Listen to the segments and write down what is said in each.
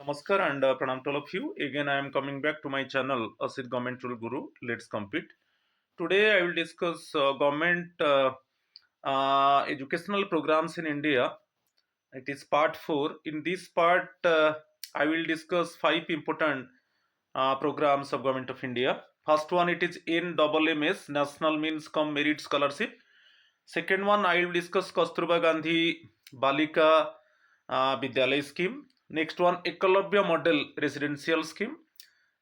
Namaskar and pranam to all of you. Again, I am coming back to my channel, Asit Government Rule Guru. Let's compete. Today, I will discuss government educational programs in India. It is part 4. In this part, I will discuss 5 important programs of Government of India. First one, it is NMMS, National Means Cum Merit Scholarship. Second one, I will discuss Kasturba Gandhi Balika Vidyalaya scheme. Next one, Ekalavya Model Residential scheme.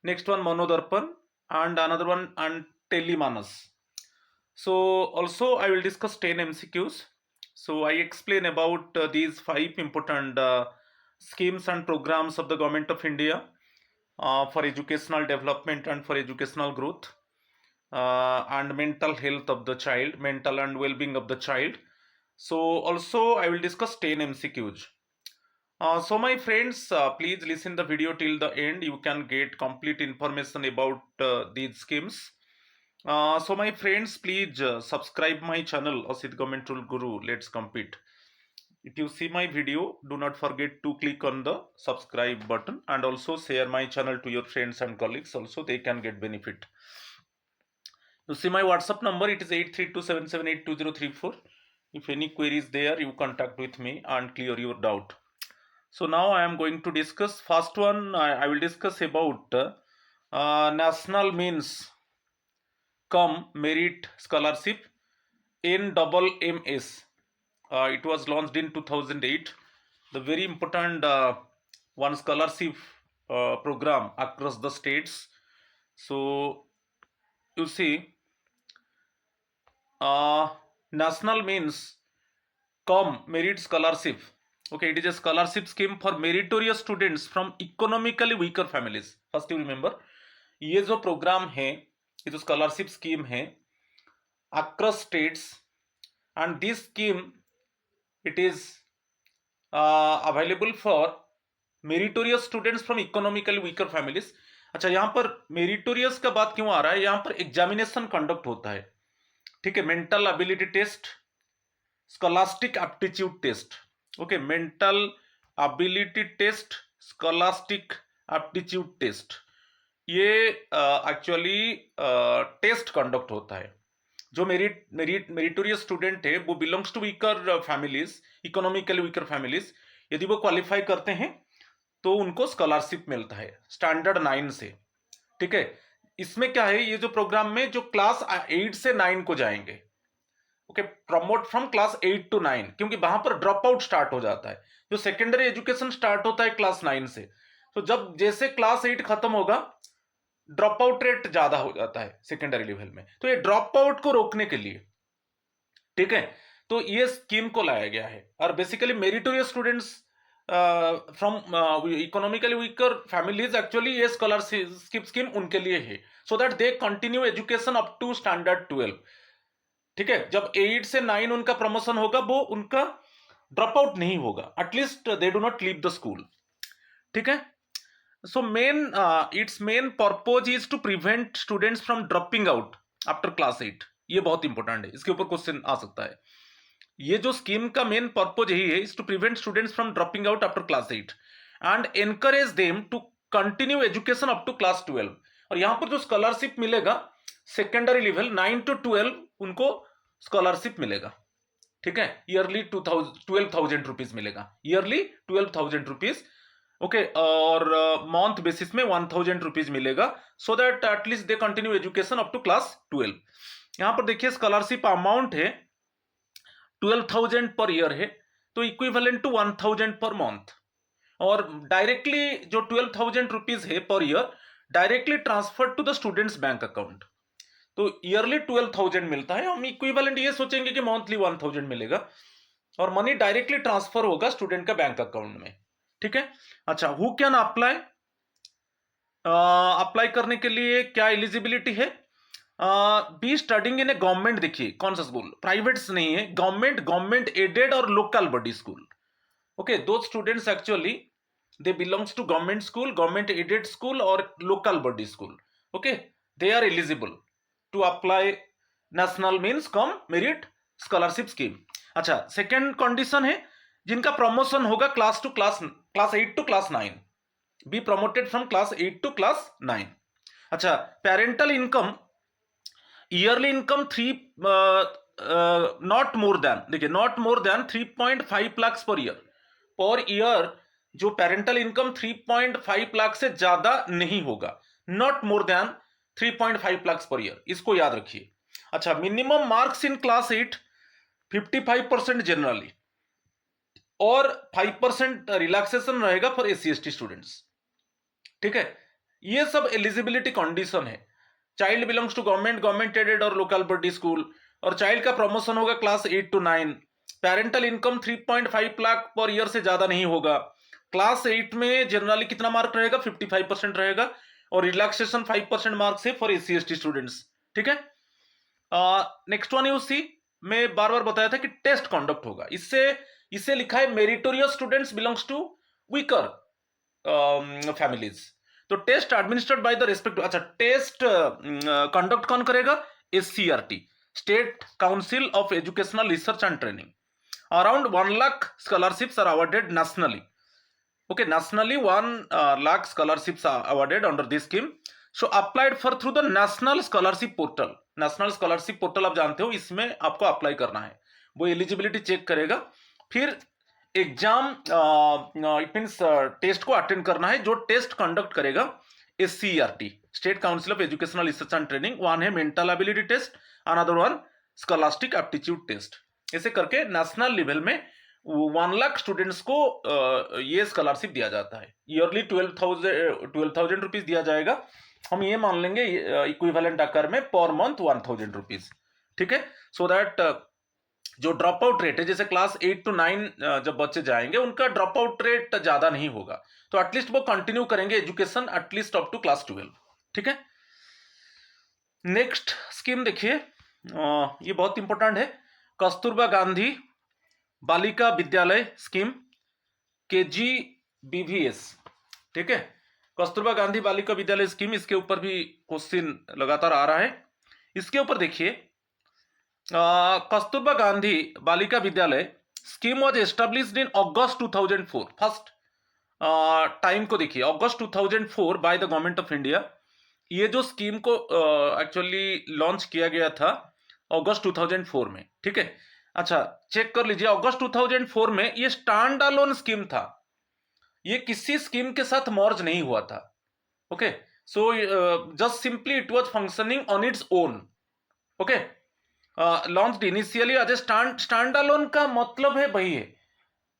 Next one, Manodarpan, and another one, and Telemanas. So also I will discuss 10 MCQs. So I explain about these 5 important schemes and programs of the Government of India for educational development and for educational growth and mental health of the child, mental and well-being of the child. So also I will discuss 10 MCQs. So my friends, please listen the video till the end. You can get complete information about these schemes. So my friends, please subscribe my channel Asit Government Rule Guru. Let's compete. If you see my video, do not forget to click on the subscribe button and also share my channel to your friends and colleagues. Also, they can get benefit. You see my WhatsApp number. It is 8327782034. If any queries there, you contact with me and clear your doubt. So now I am going to discuss first one. I will discuss about national means cum merit scholarship NMMS. It was launched in 2008. The very important one scholarship program across the states. So you see, national means cum merit scholarship. Okay, it is a scholarship scheme for meritorious students from economically weaker families. First you remember, ये जो programme है, ये जो scholarship scheme है across states, and this scheme it is available for meritorious students from economically weaker families. अच्छा, यहाँ पर meritorious का बात क्यों आ रहा है? यहाँ पर एग्जामिनेशन कंडक्ट होता है, ठीक है, mental ability test, scholastic aptitude test. Okay, mental ability test, scholastic aptitude test, ये एक्चुअली टेस्ट कंडक्ट होता है. जो मेरिटोरियस स्टूडेंट है वो belongs to weaker families, economically weaker families, यदि वो क्वालिफाई करते हैं तो उनको स्कॉलरशिप मिलता है स्टैंडर्ड 9 से. ठीक है, इसमें क्या है, ये जो प्रोग्राम में जो क्लास 8 से 9 को जाएंगे, okay, promote from class 8 to 9, क्योंकि वहां पर ड्रॉप आउट स्टार्ट हो जाता है. जो सेकेंडरी एजुकेशन स्टार्ट होता है क्लास 9 से, तो जब जैसे क्लास 8 खत्म होगा ड्रॉप आउट रेट ज्यादा हो जाता है सेकेंडरी लेवल में. तो ये ड्रॉप आउट को रोकने के लिए, ठीक है, तो ये स्कीम को लाया गया है. और basically meritorious students from economically weaker families, actually ये स्कॉलरशिप स्कीम उनके लिए है, so that they continue education up to standard 12. ठीक है, जब 8 से 9 उनका प्रमोशन होगा वो उनका ड्रॉप आउट नहीं होगा, at least they do not leave the school. ठीक है, so its main purpose is to prevent students from dropping out after class 8. ये बहुत इंपॉर्टेंट है, इसके ऊपर क्वेश्चन आ सकता है. ये जो स्कीम का मेन पर्पज यही है, is to prevent students from dropping out after class 8 and encourage them to continue education up to class 12. और यहां पर जो स्कॉलरशिप मिलेगा सेकेंडरी लेवल 9 to 12 उनको स्कॉलरशिप मिलेगा. ठीक है, ईयरली 12,000 रुपीज मिलेगा, ईयरली 12,000 रुपीज. ओके, और मंथ बेसिस में 1,000 रुपीज मिलेगा, so that at least they continue education up to class 12. यहां पर देखिए स्कॉलरशिप अमाउंट है 12,000 पर ईयर है, तो इक्विवेलेंट टू 1,000 पर मंथ. और डायरेक्टली जो 12,000 रुपीज है per year directly transfer to the students bank account. तो ईयरली 12,000 मिलता है, हम इक्विवेलेंट ये सोचेंगे कि मंथली 1,000 मिलेगा, और मनी डायरेक्टली ट्रांसफर होगा स्टूडेंट का बैंक अकाउंट में. ठीक है, अच्छा, हु कैन अप्लाई? अप्लाई करने के लिए क्या एलिजिबिलिटी है? Be studying in a government, देखिए कौन सा स्कूल, प्राइवेट्स नहीं है, गवर्नमेंट एडेड और लोकल बॉडी स्कूल. ओके, दो students actually they belongs to government school, government aided school और local body school. Okay, they are eligible to apply national means cum merit scholarship scheme. अच्छा, second condition है जिनका promotion होगा class 8 to class 9. Be promoted from class 8 to class 9। अच्छा, parental income, yearly income not more than, देखिए not more than 3.5 lakh per year जो parental income 3.5 lakh से ज्यादा नहीं होगा, not more than 3.5 lakh per year, इसको याद रखिए। अच्छा, minimum marks in class 8 55% generally और 5% रिलैक्सेशन रहेगा फॉर SC/ST स्टूडेंट्स। ठीक है, ये सब एलिजिबिलिटी कंडीशन है। Child belongs to government aided और लोकल बॉडी स्कूल, और चाइल्ड का प्रमोशन होगा class 8 to 9। Parental income 3.5 lakh per year से ज्यादा नहीं होगा। क्लास 8 में जनरली कितना मार्क रहेगा, 55% रहेगा, और रिलैक्सेशन 5% मार्क्स है फॉर SC/ST स्टूडेंट्स। ठीक है, नेक्स्ट वन यू सी, मैं बार बार बताया था कि टेस्ट कंडक्ट होगा, इससे लिखा है meritorious students belongs to weaker families. तो test administered by the respective, अच्छा टेस्ट कंडक्ट कौन करेगा, SCRT, state council of educational research and training. Around 1 lakh scholarships are awarded nationally. Okay, nationally 1 lakh scholarships are awarded under this scheme. So applied for through the national scholarship portal. national scholarship portal आप जानते हो, इसमें आपको apply करना है, वो eligibility check करेगा, फिर एग्जाम इट मींस टेस्ट को अटेंड करना है। जो टेस्ट कंडक्ट करेगा SCRT, state council of educational research and training. One है mental ability test, another one scholastic aptitude test. ऐसे करके नेशनल लेवल में 1 लाख स्टूडेंट्स को ये स्कॉलरशिप दिया जाता है। ईयरली 12,000 रुपीज दिया जाएगा, हम ये मान लेंगे इक्विवेलेंट आकार में पर मंथ 1,000 रुपीज। ठीक है, सो दैट जो ड्रॉप आउट रेट है, जैसे क्लास 8 टू 9 जब बच्चे जाएंगे उनका ड्रॉप आउट रेट ज्यादा नहीं होगा, तो एटलीस्ट वो कंटिन्यू करेंगे education at least up to class 12। ठीक है, नेक्स्ट स्कीम देखिए, ये बहुत इंपॉर्टेंट है, कस्तूरबा गांधी बालिका विद्यालय स्कीम, KGBVS। ठीक है, कस्तूरबा गांधी बालिका विद्यालय स्कीम, इसके ऊपर भी क्वेश्चन लगातार आ रहा है। इसके ऊपर देखिए, कस्तूरबा गांधी बालिका विद्यालय scheme was established in August 2004। First time को देखिए, अगस्त 2004 by the government of India. ये जो स्कीम को एक्चुअली लॉन्च किया गया था अगस्त 2004 में। ठीक है, अच्छा चेक कर लीजिए, अगस्त 2004 में ये स्टैंड अलोन स्कीम था, ये किसी स्कीम के साथ मर्ज नहीं हुआ था। Okay, so just simply it was functioning on its own. Okay, launched initially as a stand alone का मतलब है वही है,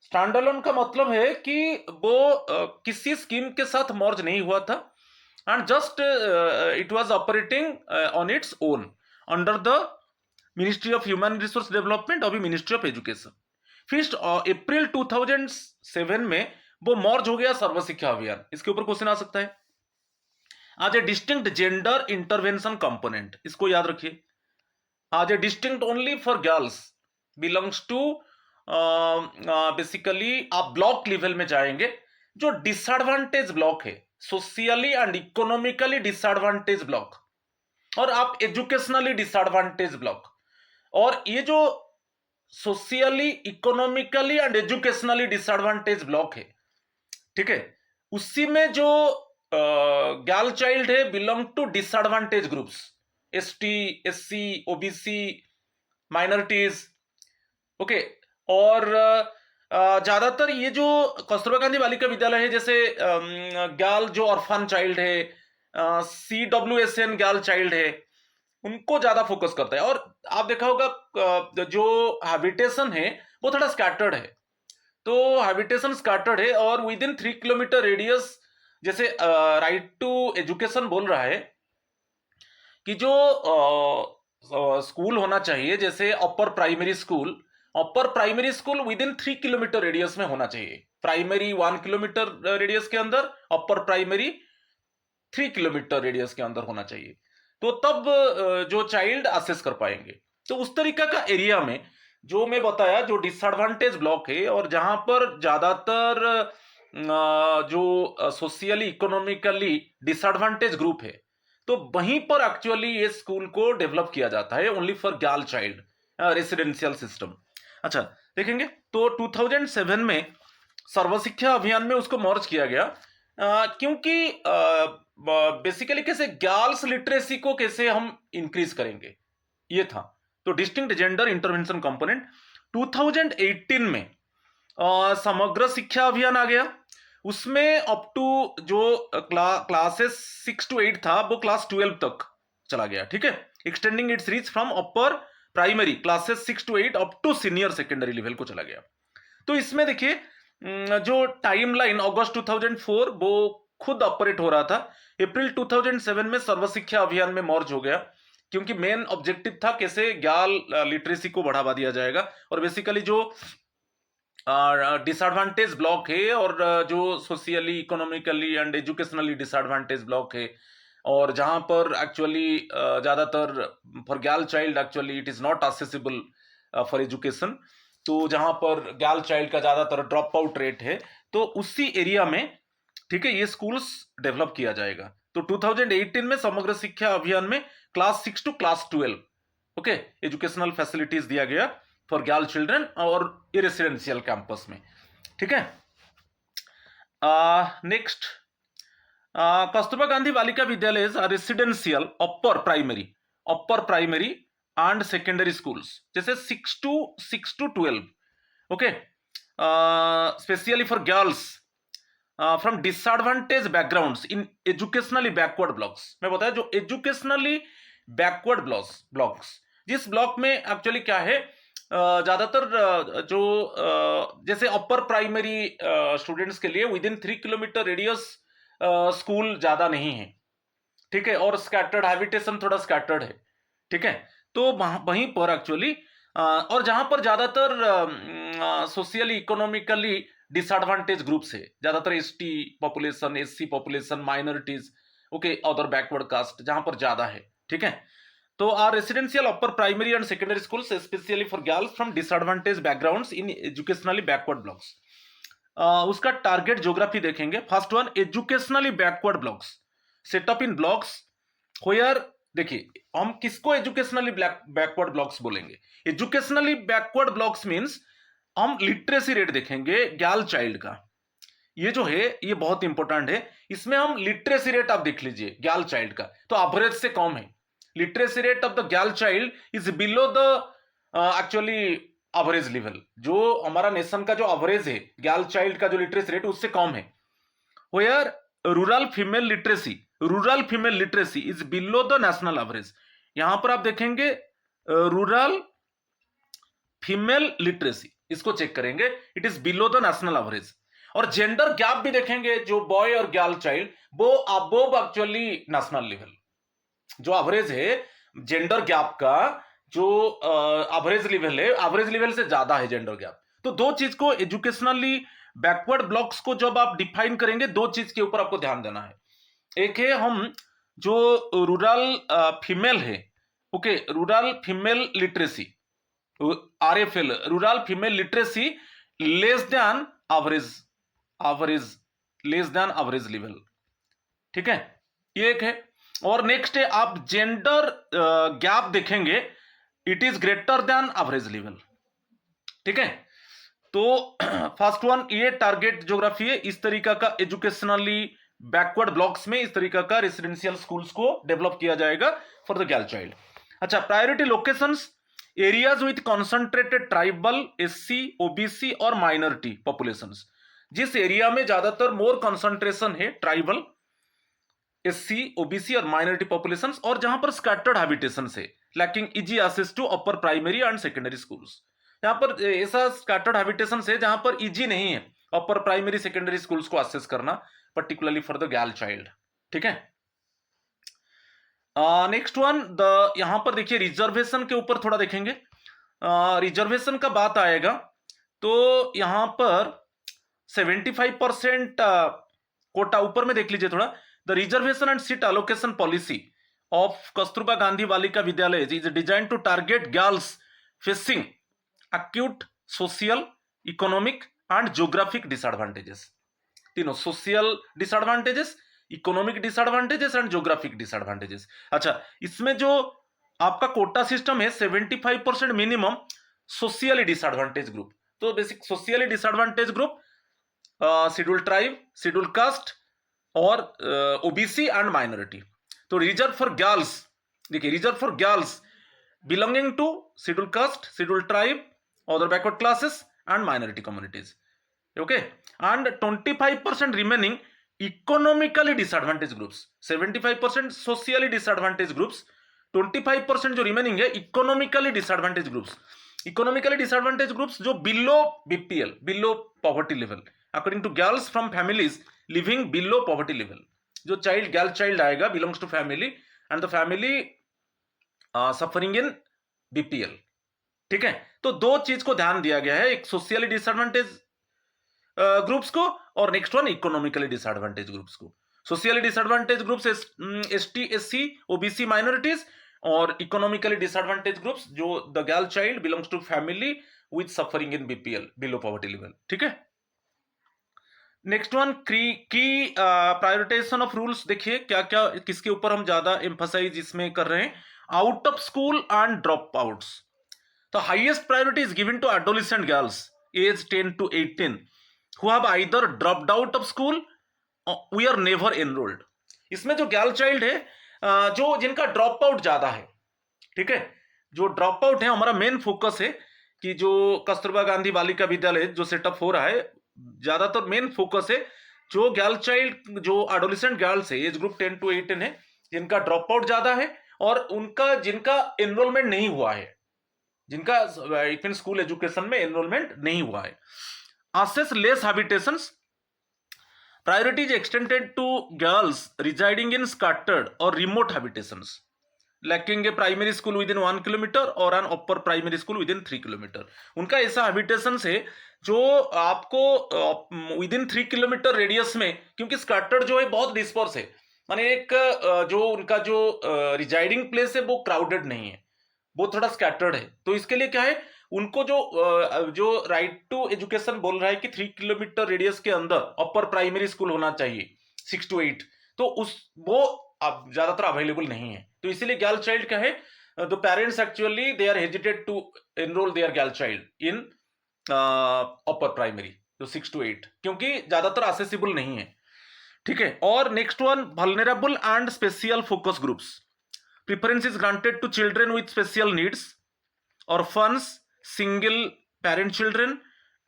स्टैंड अलोन का मतलब है कि वो किसी स्कीम के साथ मर्ज नहीं हुआ था, and just it was operating on its own under the ministry of human resource development और भी मिनिस्ट्री ऑफ एजुकेशन। फिर अप्रैल 2007 में वो मर्ज हो गया सर्व शिक्षा अभियान। इसके ऊपर क्वेश्चन आ सकता है, आज a distinct gender intervention component, इसको याद रखिए, आज a distinct only for girls, belongs to basically आप ब्लॉक लेवल में जाएंगे, जो डिसएडवांटेज ब्लॉक है, socially and economically disadvantage block, और आप एजुकेशनली डिसएडवांटेज ब्लॉक, और ये जो socially economically and educationally disadvantage block है, ठीक है, उसी में जो गर्ल चाइल्ड है belong to disadvantage groups, ST, SC, OBC, minorities. Okay, और ज्यादातर ये जो कस्तूरबा गांधी बालिका विद्यालय है, जैसे गर्ल जो ऑर्फन चाइल्ड है, CWSN गर्ल चाइल्ड है, उनको ज्यादा फोकस करता है। और आप देखा होगा जो हैबिटेशन है वो थोड़ा स्कैटर्ड है, तो हैबिटेशन स्कैटर्ड है, और विद इन 3 किलोमीटर रेडियस, जैसे राइट टू एजुकेशन बोल रहा है कि जो स्कूल होना चाहिए, जैसे upper primary school with in 3 kilometre radius में होना चाहिए। प्राइमरी 1 किलोमीटर रेडियस के अंदर, अपर प्राइमरी 3 किलोमीटर रेडियस के अंदर होना चाहिए, तो तब जो चाइल्ड असेस कर पाएंगे। तो उस तरीका का एरिया में जो मैं बताया, जो डिसएडवांटेज ब्लॉक है और जहां पर ज्यादातर जो सोशियली इकोनॉमिकली डिसएडवांटेज ग्रुप है, तो वहीं पर एक्चुअली ये स्कूल को डेवलप किया जाता है, only for girl child, residential system. अच्छा देखेंगे, तो 2007 में सर्व शिक्षा अभियान में उसको मर्ज किया गया, क्योंकि बेसिकली कैसे गर्ल्स लिटरेसी को कैसे हम इंक्रीज करेंगे, ये था। तो डिस्टिंक्ट जेंडर इंटरवेंशन कंपोनेंट 2018 में समग्र शिक्षा अभियान आ गया। उसमें अप टू जो क्लासेस 6 to 8 था वो क्लास 12 तक चला गया, ठीक है। Extending its reach from upper primary classes 6 to 8 up to senior secondary level को चला गया। तो इसमें देखिए जो टाइमलाइन अगस्त 2004 वो खुद ऑपरेट हो रहा था। अप्रैल 2007 में सर्व शिक्षा अभियान में मर्ज हो गया, क्योंकि मेन ऑब्जेक्टिव था कैसे गर्ल लिटरेसी को बढ़ावा दिया जाएगा। और बेसिकली जो डिसएडवांटेज ब्लॉक है और जो socially economically and educationally disadvantage block है, और जहां पर एक्चुअली ज्यादातर for girl child actually it is not accessible for education, तो जहां पर गर्ल चाइल्ड का ज्यादातर ड्रॉप आउट रेट है, तो उसी एरिया में, ठीक है, ये स्कूल्स डेवलप किया जाएगा। तो 2018 में समग्र शिक्षा अभियान में class 6 to class 12 okay educational facilities दिया गया फॉर गर्ल चिल्ड्रन और रेसिडेंशियल कैंपस में, ठीक है। नेक्स्ट, कस्तूरबा गांधी बालिका विद्यालय residential upper primary and secondary schools, जैसे 6 to 12 okay, specially for girls from disadvantage backgrounds in educationally backward blocks. मैं बताया जो एजुकेशनली बैकवर्ड ब्लॉक्स, जिस ब्लॉक में एक्चुअली क्या है, ज्यादातर जो जैसे अपर प्राइमरी स्टूडेंट्स के लिए with in 3 kilometre radius school ज्यादा नहीं है, ठीक है, और स्कैटर्ड हैबिटेशन थोड़ा स्कैटर्ड है, ठीक है। तो वहीं पर एक्चुअली और जहां पर ज्यादातर सोशियली इकोनॉमिकली डिसएडवांटेज ग्रुप्स है, ज्यादातर ST population, SC population, minorities, okay, other backward caste जहां पर ज्यादा है, ठीक है। तो are residential upper primary and secondary schools specially for girls from disadvantage backgrounds in educationally backward blocks. उसका टारगेट ज्योग्राफी देखेंगे। First one, educationally backward blocks setup in blocks where, देखिए हम किसको एजुकेशनली बैकवर्ड ब्लॉक्स बोलेंगे। Educationally backward blocks means हम literacy rate देखेंगे girl child का, ये जो है ये बहुत इंपॉर्टेंट है। इसमें हम लिटरेसी रेट आप देख लीजिए गर्ल चाइल्ड का, तो एवरेज से कम है। Literacy rate of the girl child is below the actually average level. जो हमारा नेशन का जो एवरेज है गर्ल चाइल्ड का जो लिटरेसी रेट उससे कम है। Where rural female literacy is below the national average. यहां पर आप देखेंगे रूरल फीमेल लिटरेसी, इसको चेक करेंगे, it is below the national average. और जेंडर गैप भी देखेंगे, जो बॉय और गर्ल चाइल्ड वो अबोव एक्चुअली नेशनल लेवल। जो एवरेज है जेंडर गैप का, जो एवरेज लेवल है, एवरेज लेवल से ज्यादा है जेंडर गैप। तो दो चीज को एजुकेशनली बैकवर्ड ब्लॉक्स को जब आप डिफाइन करेंगे, दो चीज के ऊपर आपको ध्यान देना है। एक है हम जो रूरल फीमेल है, okay, rural female literacy, RFL, rural female literacy less than average level, ठीक है, ये एक है। और नेक्स्ट है आप जेंडर गैप देखेंगे, it is greater than average level, ठीक है। तो फर्स्ट वन ये टारगेट ज्योग्राफी है, इस तरीका का एजुकेशनली बैकवर्ड ब्लॉक्स में इस तरीका का रेसिडेंशियल स्कूल्स को डेवलप किया जाएगा फॉर द गर्ल चाइल्ड। अच्छा, priority locations, areas with concentrated tribal, SC, OBC और माइनॉरिटी पॉपुलेशंस। जिस एरिया में ज्यादातर मोर कॉन्सेंट्रेशन है ट्राइबल, SC, OBC और माइनॉरिटी पॉपुलेशंस, और जहां पर स्कैटर्ड हैबिटेशन है, lacking easy access to upper primary and secondary schools. यहां पर ऐसा स्कैटर्ड हैबिटेशन है जहां पर इजी नहीं है अपर प्राइमरी सेकेंडरी स्कूल्स को एक्सेस करना, particularly for the girl child, ठीक है। नेक्स्ट वन, द यहां पर देखिए रिजर्वेशन के ऊपर थोड़ा देखेंगे। रिजर्वेशन का बात आएगा तो यहां पर 75% कोटा, ऊपर में देख लीजिए थोड़ा, the reservation and seat allocation policy of Kasturba Gandhi Balika Vidyalaya is design to target girls facing acute social, economic and geographic disadvantages। तीनों, social disadvantages, economic disadvantages and geographic disadvantages. अच्छा, इसमें जो आपका कोटा सिस्टम है 75% मिनिमम सोशियली डिसएडवांटेज ग्रुप। तो basic socially disadvantage group schedule tribe, schedule caste, और OBC and minority. तो reserve for girls, देखिए reserve for girls belonging to schedule caste, schedule tribe, other backward classes and minority communities. Okay, and 25% remaining economically disadvantage groups, 75% socially disadvantage groups, 25% जो remaining है economically disadvantage groups. Economically disadvantage groups जो below BPL, below poverty level, according to girls from families living below poverty level. जो child, girl child आएगा belongs to family and the family suffering in BPL. ठीक है, तो दो चीज को ध्यान दिया गया है, एक सोशियली डिसएडवांटेज ग्रुप्स को और next one economically disadvantage groups को। Socially disadvantage groups ST, SC, OBC, minorities, और इकोनॉमिकली डिसएडवांटेज ग्रुप्स जो the girl child belongs to family with suffering in BPL, below poverty level. ठीक है, next one की prioritization of rules. देखिए क्या क्या, किसके ऊपर हम ज्यादा एम्फसाइज इसमें कर रहे हैं, out of school and drop outs. तो highest priority is given to adolescent girls age 10 to 18 who have either dropped out of school or we are never enrolled। इसमें जो गर्ल चाइल्ड है, जो जिनका ड्रॉप आउट ज्यादा है, ठीक है, जो ड्रॉप आउट है, हमारा मेन फोकस है कि जो कस्तूरबा गांधी बालिका विद्यालय जो सेटअप हो रहा है, ज्यादातर मेन फोकस है जो गर्ल चाइल्ड, जो एडोलेसेंट गर्ल्स है एज ग्रुप 10 to 18 है, जिनका ड्रॉप आउट ज्यादा है और उनका जिनका एनरोलमेंट नहीं हुआ है, जिनका इट मीन स्कूल एजुकेशन में एनरोलमेंट नहीं हुआ है। Assess less habitations. Priority is extended to girls residing in scattered or remote habitations, lacking a primary school within 1 kilometer or an upper primary school within 3 kilometer। उनका ऐसा habitations है जो आपको within 3 kilometre radius में, क्योंकि scattered जो है बहुत डिस्पर्स है, माने एक जो उनका जो रिजाइडिंग प्लेस है वो क्राउडेड नहीं है, वो थोड़ा स्कैटर्ड है। तो इसके लिए क्या है, उनको जो राइट टू एजुकेशन बोल रहा है कि 3 किलोमीटर रेडियस के अंदर अपर प्राइमरी स्कूल होना चाहिए 6 to 8, तो वो अब ज्यादातर अवेलेबल नहीं है। तो इसीलिए गर्ल चाइल्ड क्या है, the parents actually they are hesitated to enrol their girl child in upper primary, तो 6 to 8, क्योंकि ज्यादातर एक्सेसिबल नहीं है। ठीक है, और next one, vulnerable and special focus groups. Preference is granted to children with special needs, orphans, single parent children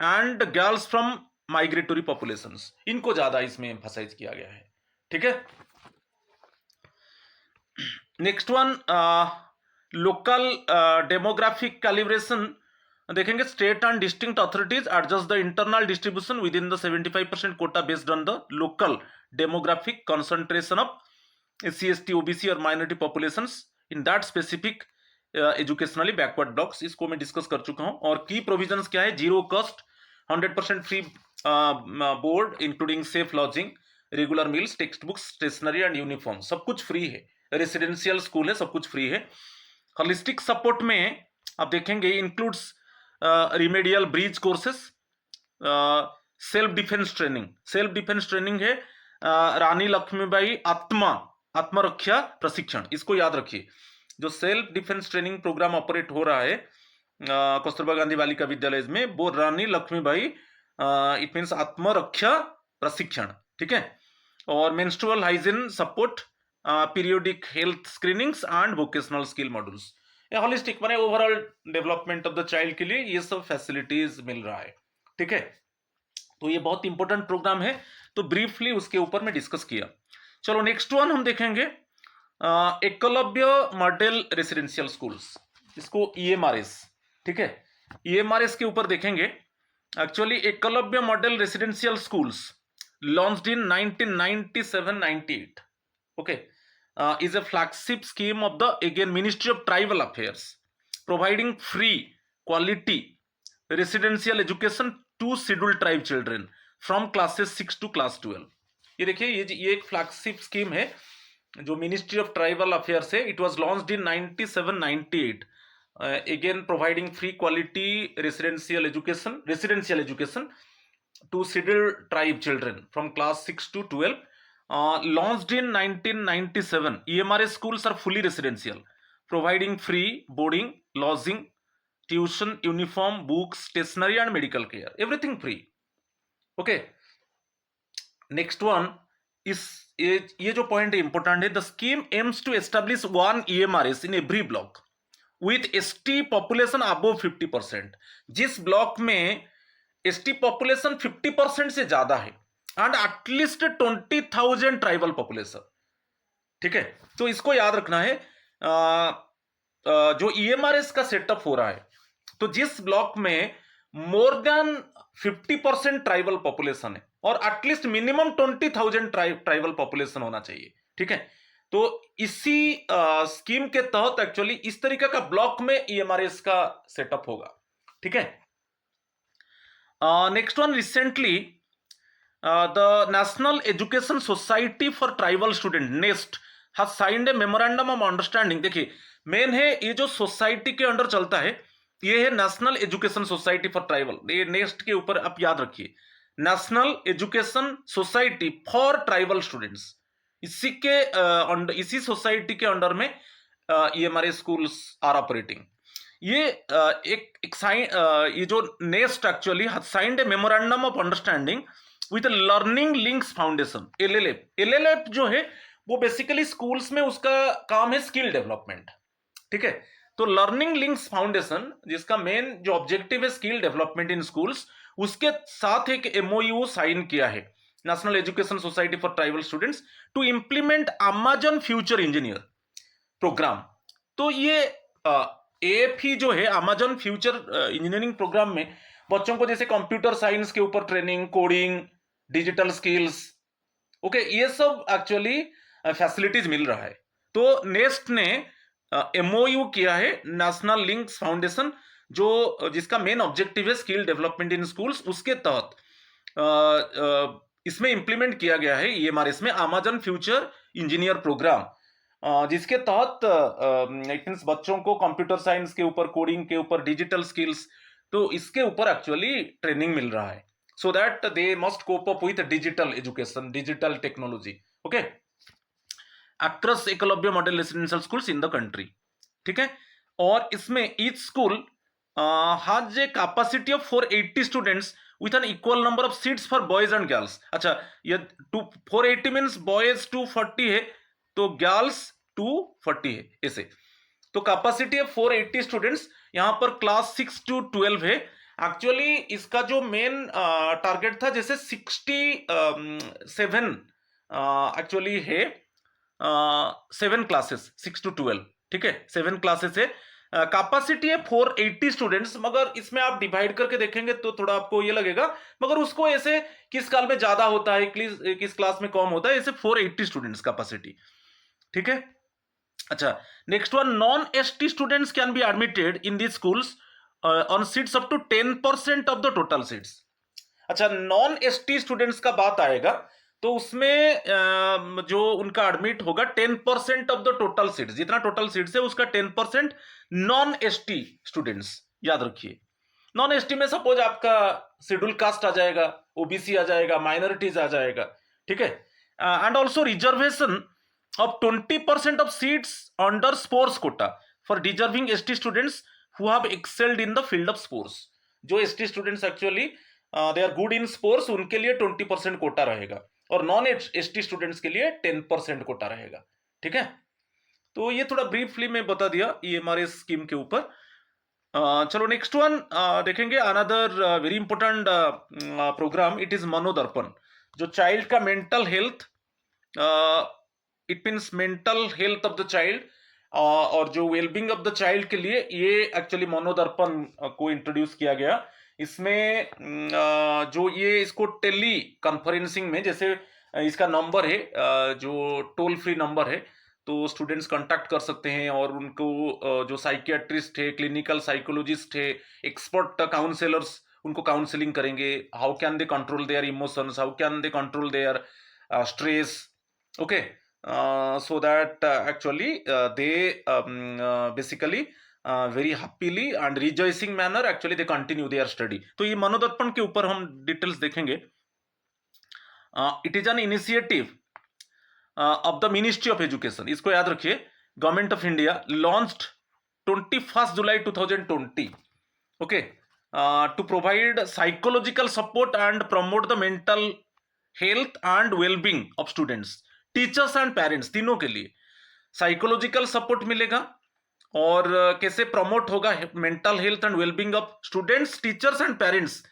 and girls from migratory populations, इनको ज्यादा इसमें एम्फसाइज किया गया है। ठीक है, next one, local demographic calibration देखेंगे। State and district authorities adjust the internal distribution within the 75% quota based on the local demographic concentration of SC, ST, OBC और minority populations in that specific educationally backward blocks. इसको मैं discuss कर चुका हूं। और की provisions क्या है, 0 cost, 100% free board including safe lodging, regular meals, text books, stationery and uniform, सब कुछ फ्री है। रेसिडेंशियल स्कूल है, सब कुछ फ्री है। होलिस्टिक सपोर्ट में आप देखेंगे includes remedial bridge courses, self defence training, self defence training है, रानी लक्ष्मीबाई आत्मरक्षा प्रशिक्षण, इसको याद रखिए। जो self defence training programme operate हो रहा है कस्तूरबा गांधी बालिका विद्यालय में, वो रानी लक्ष्मीबाई इट मींस आत्मरक्षा प्रशिक्षण। ठीक है, और menstrual hygiene support, periodic health screenings and vocational skill modules. ये होलिस्टिक माने overall development of the child के लिए ये सब फैसिलिटीज मिल रहा है। ठीक है, तो ये बहुत इंपॉर्टेंट प्रोग्राम है, तो ब्रीफली उसके ऊपर मैं डिस्कस किया। चलो नेक्स्ट वन हम देखेंगे, एकलव्य मॉडल रेसिडेंशियल स्कूल्स, इसको EMRS। ठीक है, EMRS के ऊपर देखेंगे। Actually Eklavya model residential schools launched in 1997-98, okay, is a flagship scheme of the again Ministry of Tribal Affairs, providing free quality residential education to scheduled tribe children from classes 6 to class 12। ये देखिए, ये एक flagship scheme है जो ministry of tribal affairs है। It was launched in 97-98, again providing free quality residential education to scheduled tribe children from class 6 to 12। Launched in 1997, EMRS schools are fully residential, providing free boarding, lodging, tuition, uniform, books, stationery and medical care, everything free. Okay, next one, इस ये जो point important है, the scheme aims to establish one EMRS in every block with ST population above 50%। जिस block में ST population 50% से ज्यादा है and at least 20,000 tribal population, ठीक है, तो इसको याद रखना है। जो ईएमआरएस का सेटअप हो रहा है, तो जिस ब्लॉक में मोर देन 50% ट्राइबल पॉपुलेशन है और एटलीस्ट मिनिमम 20,000 ट्राइबल पॉपुलेशन होना चाहिए, ठीक है, तो इसी स्कीम के तहत एक्चुअली इस तरीके का ब्लॉक में ईएमआरएस का सेटअप होगा, ठीक है। Next one, recently the national education society for tribal student nest has signed a memorandum of understanding. देखिए मेन है ये जो सोसाइटी के अंडर चलता है, ये है national education society for tribal. ये नेक्स्ट के ऊपर आप याद रखिए, national education society for tribal students. इसी के इसी सोसाइटी के अंडर में ईएमआरएस स्कूल्स आर ऑपरेटिंग। ये ये जो NEST actually signed a memorandum of understanding with Learning links Foundation, LLF जो है वो बेसिकली स्कूल्स में उसका काम है स्किल डेवलपमेंट, ठीक है। तो लर्निंग लिंक्स फाउंडेशन जिसका मेन जो ऑब्जेक्टिव है स्किल डेवलपमेंट इन स्कूल्स, उसके साथ एक एमओयू साइन किया है national education society for tribal students to implement Amazon future engineer programme. तो ये एएफई जो है अमेजन फ्यूचर इंजीनियरिंग प्रोग्राम में बच्चों को जैसे कंप्यूटर साइंस के ऊपर training, coding, digital skills, okay, ये सब एक्चुअली फैसिलिटीज मिल रहा है। तो नेस्ट ने एमओयू किया है नेशनल लिंक्स फाउंडेशन जो जिसका मेन ऑब्जेक्टिव है स्किल डेवलपमेंट इन स्कूल्स, उसके तहत इसमें इंप्लीमेंट किया गया है ईएमआरएस में अमेजन फ्यूचर इंजीनियर प्रोग्राम, जिसके तहत इट मींस बच्चों को कंप्यूटर साइंस के ऊपर, कोडिंग के ऊपर, डिजिटल स्किल्स, तो इसके ऊपर एक्चुअली ट्रेनिंग मिल रहा है so that they must cope up with digital education, digital technology, okay, across Eklavya model residential schools in the country, ठीक है। और इसमें each school has a capacity of 480 students with an equal number of seats for boys and girls. अच्छा, ये 480 means boys 240 है तो girls 240 है, ऐसे। तो कैपेसिटी है 480 स्टूडेंट्स। यहाँ पर क्लास 6 to 12 है। एक्चुअली इसका जो मेन टारगेट था जैसे 67 एक्चुअली है, 7 क्लासेस 6 to 12, ठीक है, 7 क्लासेस है। कैपेसिटी है 480 स्टूडेंट्स, मगर इसमें आप डिवाइड करके देखेंगे तो थोड़ा आपको ये लगेगा, मगर उसको ऐसे किस काल में ज्यादा होता है, किस क्लास में कम होता है, ऐसे 480 स्टूडेंट्स कैपेसिटी, ठीक है। अच्छा, next one, non ST students can be admitted in this schools on seats up to 10% of the total seats. अच्छा, नॉन एसटी स्टूडेंट्स का बात आएगा तो उसमें जो उनका एडमिट होगा 10% ऑफ द टोटल सीट्स, जितना टोटल सीट्स है उसका 10% नॉन एसटी स्टूडेंट्स, याद रखिए। नॉन एसटी में सपोज आपका शेड्यूल कास्ट आ जाएगा, ओबीसी आ जाएगा, माइनॉरिटीज आ जाएगा, ठीक है, and also reservation of 20% of seats under sports quota for deserving ST students who have excelled in the field of sports। जो ST students actually they are good in sports, उनके लिए 20% कोटा रहेगा और non ST students के लिए 10% कोटा रहेगा, ठीक है। तो ये थोड़ा ब्रीफली मैं बता दिया ईएमआरएस स्कीम के ऊपर। चलो नेक्स्ट वन देखेंगे, another very important programme, it is Manodarpan, जो चाइल्ड का mental health, it means mental health of the child और जो वेलबींग ऑफ द चाइल्ड के लिए ये एक्चुअली मनोदर्पण को इंट्रोड्यूस किया गया। इसमें जो ये इसको टेली कॉन्फ्रेंसिंग में, जैसे इसका नंबर है जो टोल फ्री नंबर है, तो स्टूडेंट्स कांटेक्ट कर सकते हैं और उनको जो साइकियाट्रिस्ट है, क्लिनिकल साइकोलॉजिस्ट है, एक्सपर्ट काउंसलर्स उनको काउंसलिंग करेंगे, how can they control their emotions, how can they control their stress, okay, so that actually they basically very happily and rejoicing manner actually they continue their study। तो ये मनोदर्पण के ऊपर हम details देखेंगे। It is an initiative of the ministry of education, इसको याद रखिए, government of India launched 21 July 2020, okay, to provide psychological support and promote the mental health and wellbeing of students, teachers and parents, तीनों के लिए psychological support मिलेगा और कैसे promote होगा mental health and wellbeing of students, teachers and parents.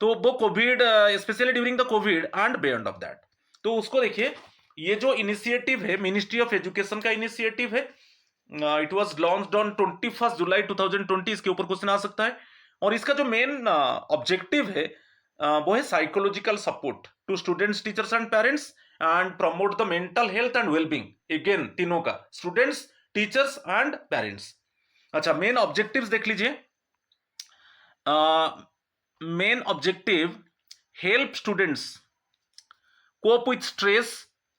तो वो Covid, specially during the Covid and beyond of that. तो उसको देखिए, ये जो इनिशिएटिव है मिनिस्ट्री ऑफ एजुकेशन का इनिशिएटिव है, it was launched on 21 July 2020। इसके ऊपर क्वेश्चन आ सकता है। और इसका जो मेन ऑब्जेक्टिव है वो है psychological support to students, teachers and parents and promote the mental health and wellbeing, again तीनों का, स्टूडेंट्स, टीचर्स एंड पेरेंट्स। अच्छा, मेन ऑब्जेक्टिव्स देख लीजिए। Main objective, help students cope with stress,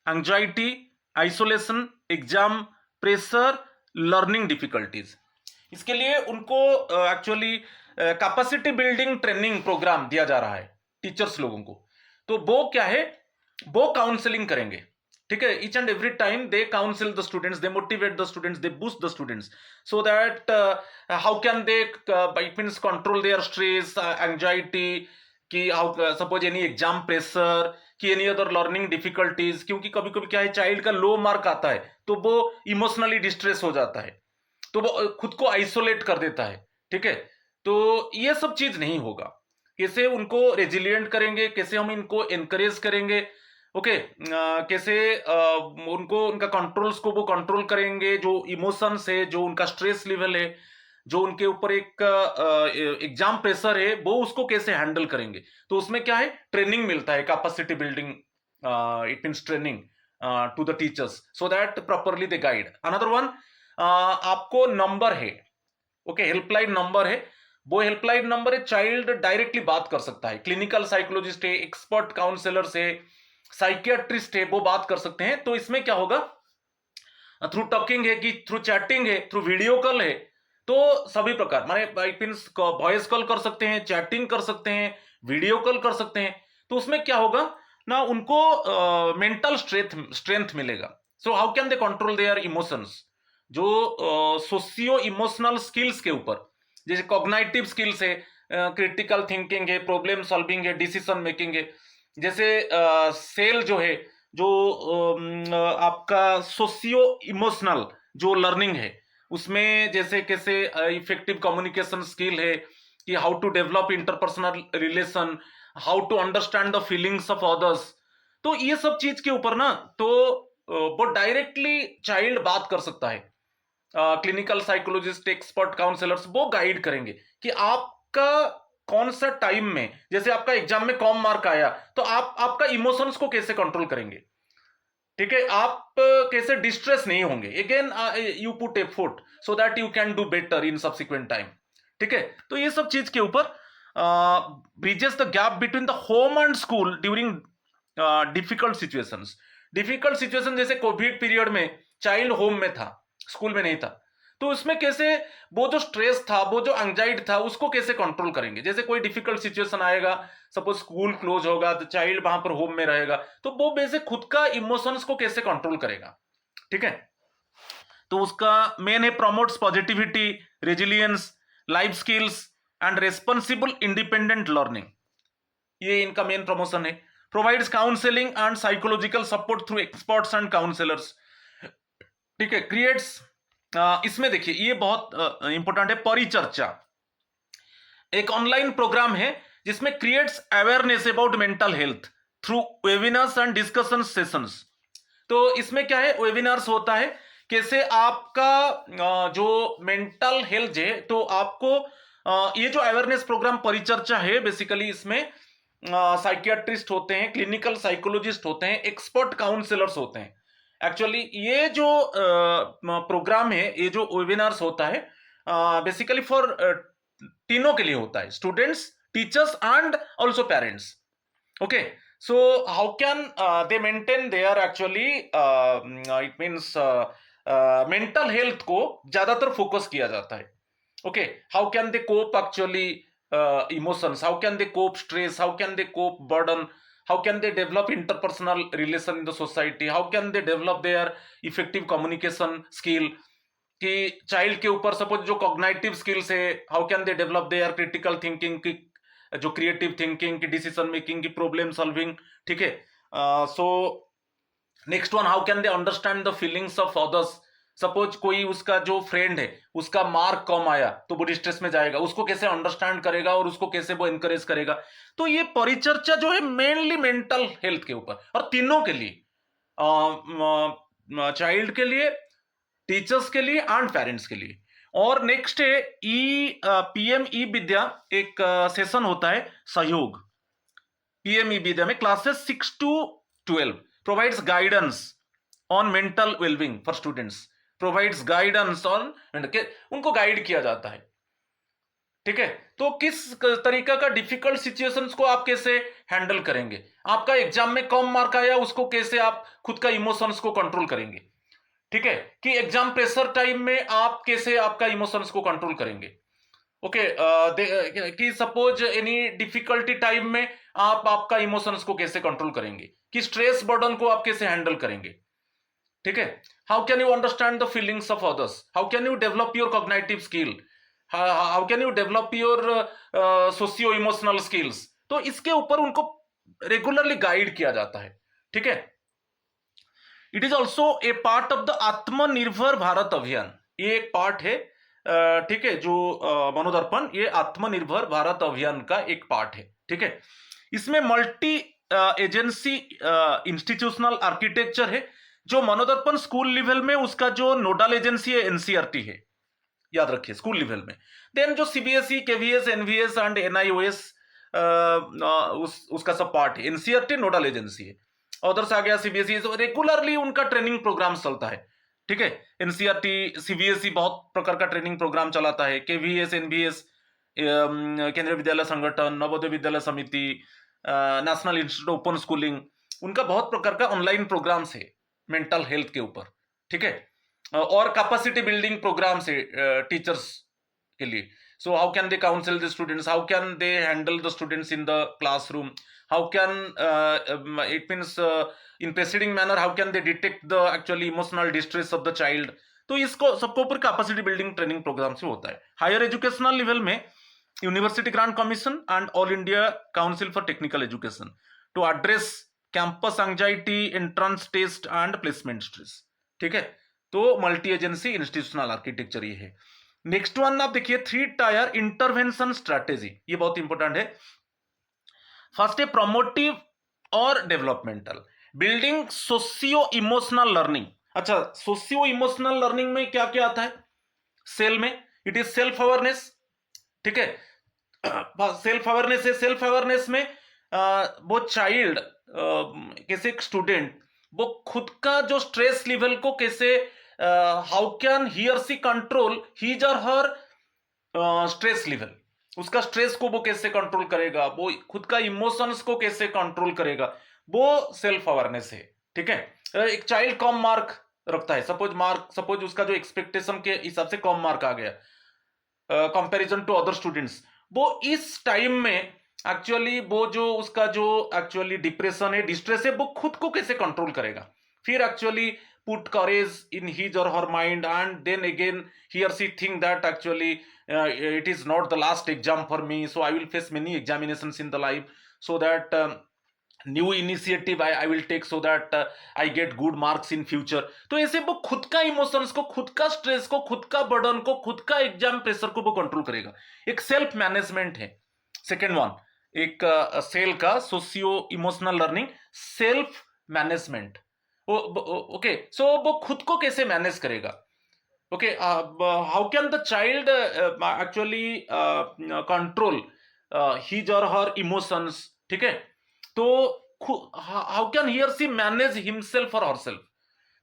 anxiety, isolation, exam pressure, learning difficulties. इसके लिए उनको actually capacity building training programme दिया जा रहा है टीचर्स लोगों को। तो वो क्या है, वो काउंसलिंग करेंगे, ठीक है। Each and every time they counsel the students, they motivate the students, they boost the students, so that how can they, it means control their stress, anxiety, कि how suppose any exam pressure, कि any other learning difficulties. क्योंकि कभी कभी क्या है, child का लो mark आता है तो वो इमोशनली डिस्ट्रेस हो जाता है, तो वो खुद को आइसोलेट कर देता है, ठीक है। तो ये सब चीज नहीं होगा। कैसे उनको रेजिलिएंट करेंगे, कैसे हम इनको एनकरेज करेंगे, ओके, कैसे उनको, उनका कंट्रोल्स को वो कंट्रोल करेंगे, जो इमोशंस है, जो उनका स्ट्रेस लेवल है, जो उनके ऊपर एक एग्जाम प्रेशर है, वो उसको कैसे हैंडल करेंगे। तो उसमें क्या है, ट्रेनिंग मिलता है, capacity building, it means training to the teachers so that properly they guide. Another one, आपको नंबर है, ओके, हेल्पलाइन नंबर है। वो हेल्पलाइन नंबर है, चाइल्ड डायरेक्टली बात कर सकता है, क्लिनिकल साइकोलॉजिस्ट है, एक्सपर्ट काउंसलर है, साइकियाट्रिस्ट है, वो बात कर सकते हैं। तो इसमें क्या होगा, थ्रू टॉकिंग है कि थ्रू चैटिंग है, थ्रू वीडियो कॉल है, तो सभी प्रकार, माने इट मीन्स वॉइस कॉल कर सकते हैं, चैटिंग कर सकते हैं, वीडियो कॉल कर सकते हैं। तो उसमें क्या होगा ना, उनको मेंटल स्ट्रेंथ मिलेगा। सो how can they control their emotions, जो सोशियो इमोशनल स्किल्स के ऊपर, जैसे कॉग्निटिव स्किल्स है, क्रिटिकल थिंकिंग है, प्रॉब्लम सॉल्विंग है, डिसीजन मेकिंग है। जैसे सेल जो है, जो आपका सोशियो इमोशनल जो लर्निंग है, उसमें जैसे कैसे इफेक्टिव कम्युनिकेशन स्किल है, कि how to develop interpersonal relation, how to understand the feelings of others. तो ये सब चीज के ऊपर ना, तो वो डायरेक्टली चाइल्ड बात कर सकता है। क्लिनिकल साइकोलॉजिस्ट, एक्सपर्ट काउंसलर्स वो गाइड करेंगे कि आपका कौन सा टाइम में, जैसे आपका एग्जाम में कम मार्क आया, तो आप आपका इमोशंस को कैसे कंट्रोल करेंगे, ठीक है, आप कैसे डिस्ट्रेस नहीं होंगे, again you put effort so that you can do better in subsequent time, ठीक है। तो ये सब चीज के ऊपर bridges the gap between the home and school during difficult situations. Difficult situation जैसे कोविड पीरियड में चाइल्ड होम में था, स्कूल में नहीं था, तो उसमें कैसे वो जो स्ट्रेस था, वो जो एंजाइटी था, उसको कैसे कंट्रोल करेंगे। जैसे कोई डिफिकल्ट सिचुएशन आएगा, सपोज स्कूल क्लोज होगा, तो चाइल्ड वहां पर होम में रहेगा, तो वो बेसिक खुद का इमोशंस को कैसे कंट्रोल करेगा, ठीक है। तो उसका मेन है, promotes positivity, resilience, life skills and responsible independent learning, ये इनका मेन प्रमोशन है। Provides counselling and psychological support through experts and counsellors, ठीक है। क्रिएट्स, इसमें देखिए ये बहुत इंपॉर्टेंट है, परिचर्चा एक ऑनलाइन प्रोग्राम है जिसमें creates awareness about mental health through webinars and discussion sessions. तो इसमें क्या है, वेबिनार्स होता है, कैसे आपका जो मेंटल हेल्थ है, तो आपको ये जो अवेयरनेस प्रोग्राम परिचर्चा है, बेसिकली इसमें साइकियाट्रिस्ट होते हैं, क्लिनिकल साइकोलॉजिस्ट होते हैं, एक्सपर्ट काउंसलर्स होते हैं। एक्चुअली ये जो प्रोग्राम है, ये जो वेबिनार्स होता है, बेसिकली फॉर तीनों के लिए होता है, students, teachers and also parents, okay. So how can they maintain their, actually it means mental health को ज्यादातर फोकस किया जाता है, okay. How can they cope actually emotions, how can they cope stress, how can they cope burden, how can they develop interpersonal relation in the society, how can they develop their effective communication skill, कि child के ऊपर suppose जो cognitive skills है, how can they develop their critical thinking की, जो creative thinking की, decision making की, problem solving, ठीक है। So next one, how can they understand the feelings of others. Suppose कोई उसका जो फ्रेंड है उसका मार्क कम आया तो वो डिस्ट्रेस में जाएगा, उसको कैसे अंडरस्टैंड करेगा और उसको कैसे वो एनकरेज करेगा। तो ये परिचर्चा जो है मेनली मेंटल हेल्थ के ऊपर, और तीनों के लिए, चाइल्ड के लिए, टीचर्स के लिए एंड पेरेंट्स के लिए। और नेक्स्ट है पीएम ई विद्या, एक सेशन होता है सहयोग। पीएम ई विद्या में classes 6 to 12 provides guidance on mental wellbeing for students, provides guidance on, उनको गाइड किया जाता है। ठीक है, तो किस तरीका का डिफिकल्ट सिचुएशंस को आप कैसे हैंडल करेंगे, आपका एग्जाम में कम मार्क आया उसको कैसे आप खुद का इमोशंस को कंट्रोल करेंगे। ठीक है, कि एग्जाम प्रेशर टाइम में आप कैसे आपका इमोशंस को कंट्रोल करेंगे। ओके, कि सपोज एनी डिफिकल्टी टाइम में आप आपका इमोशंस को कैसे कंट्रोल करेंगे, कि स्ट्रेस बर्डन को आप कैसे हैंडल करेंगे। ठीक है, how can you understand the feelings of others, how can you develop your cognitive skill, how can you develop your socio emotional skills. तो इसके ऊपर उनको रेगुलरली गाइड किया जाता है। ठीक है, it is also a part of the आत्मनिर्भर भारत अभियान, ये एक पार्ट है। ठीक है, जो मनोदर्पण ये आत्मनिर्भर भारत अभियान का एक पार्ट है। ठीक है, इसमें मल्टी एजेंसी इंस्टीट्यूशनल आर्किटेक्चर है। जो मनोदर्पण स्कूल लेवल में उसका जो नोडल एजेंसी है एनसीईआरटी है, याद रखिए स्कूल लेवल में। देन जो CBSE, KVS, NVS and NIOS उसका सब पार्ट है। एनसीईआरटी नोडल एजेंसी है, उधर से आ गया सीबीएसई, रेगुलरली उनका ट्रेनिंग प्रोग्राम चलता है। ठीक है, एनसीईआरटी, सीबीएसई बहुत प्रकार का ट्रेनिंग प्रोग्राम चलाता है। केवीएस, एनवीएस, केंद्रीय विद्यालय संगठन, नवोदय विद्यालय समिति, नेशनल इंस्टीट्यूट ओपन स्कूलिंग, उनका बहुत प्रकार का ऑनलाइन प्रोग्राम्स है मेंटल हेल्थ के ऊपर। ठीक है, और कैपेसिटी बिल्डिंग प्रोग्राम्स है टीचर्स के लिए। सो how can they counsel the students, how can they handle the students in the classroom, how can it means in presiding manner, how can they detect the actually emotional distress of the child. तो इसको सबको ऊपर capacity building training programme से होता है। Higher educational level में university grant commission and all India council for technical education to address campus anxiety, entrance test and placement stress. ठीक है, तो मल्टी एजेंसी इंस्टीट्यूशनल आर्किटेक्चर ये है। नेक्स्ट वन आप देखिए, 3 टायर इंटरवेंशन स्ट्रैटेजी, ये बहुत इंपॉर्टेंट है। फर्स्ट है प्रोमोटिव और developmental, building socio emotional learning. अच्छा, सोशियो इमोशनल लर्निंग में क्या क्या आता है सेल में, इट इज सेल्फ अवेयरनेस। ठीक है, सेल्फ अवेयरनेस है। सेल्फ अवेयरनेस में वो चाइल्ड कैसे, एक स्टूडेंट वो खुद का जो स्ट्रेस लेवल को कैसे, how can he or C control his और हर स्ट्रेस लेवल, उसका स्ट्रेस को वो कैसे कंट्रोल करेगा, वो खुद का इमोशंस को कैसे कंट्रोल करेगा, वो सेल्फ अवेयरनेस है। ठीक है, एक चाइल्ड कम मार्क रखता है, सपोज उसका जो एक्सपेक्टेशन के हिसाब से कम मार्क आ गया कंपैरिजन टू अदर स्टूडेंट्स, वो इस टाइम में एक्चुअली वो जो उसका जो एक्चुअली डिप्रेशन है, डिस्ट्रेस है, वो खुद को कैसे कंट्रोल करेगा। फिर actually put courage in his और her mind and then again he or she think that actually it is not the last exam for me, so I will face many examinations in the life, so that new initiative I will take so that I get good marks in future। तो ऐसे वो खुद का emotions को, खुद का stress को, खुद का बर्डन को, खुद का एग्जाम प्रेशर को वो कंट्रोल करेगा। एक सेल्फ मैनेजमेंट है। सेकेंड वन, एक सेल का socio emotional learning, self management. Okay, so वो खुद को कैसे मैनेज करेगा। okay how can the child actually control his or her emotions। ठीक है, तो how can he or she manage himself or herself,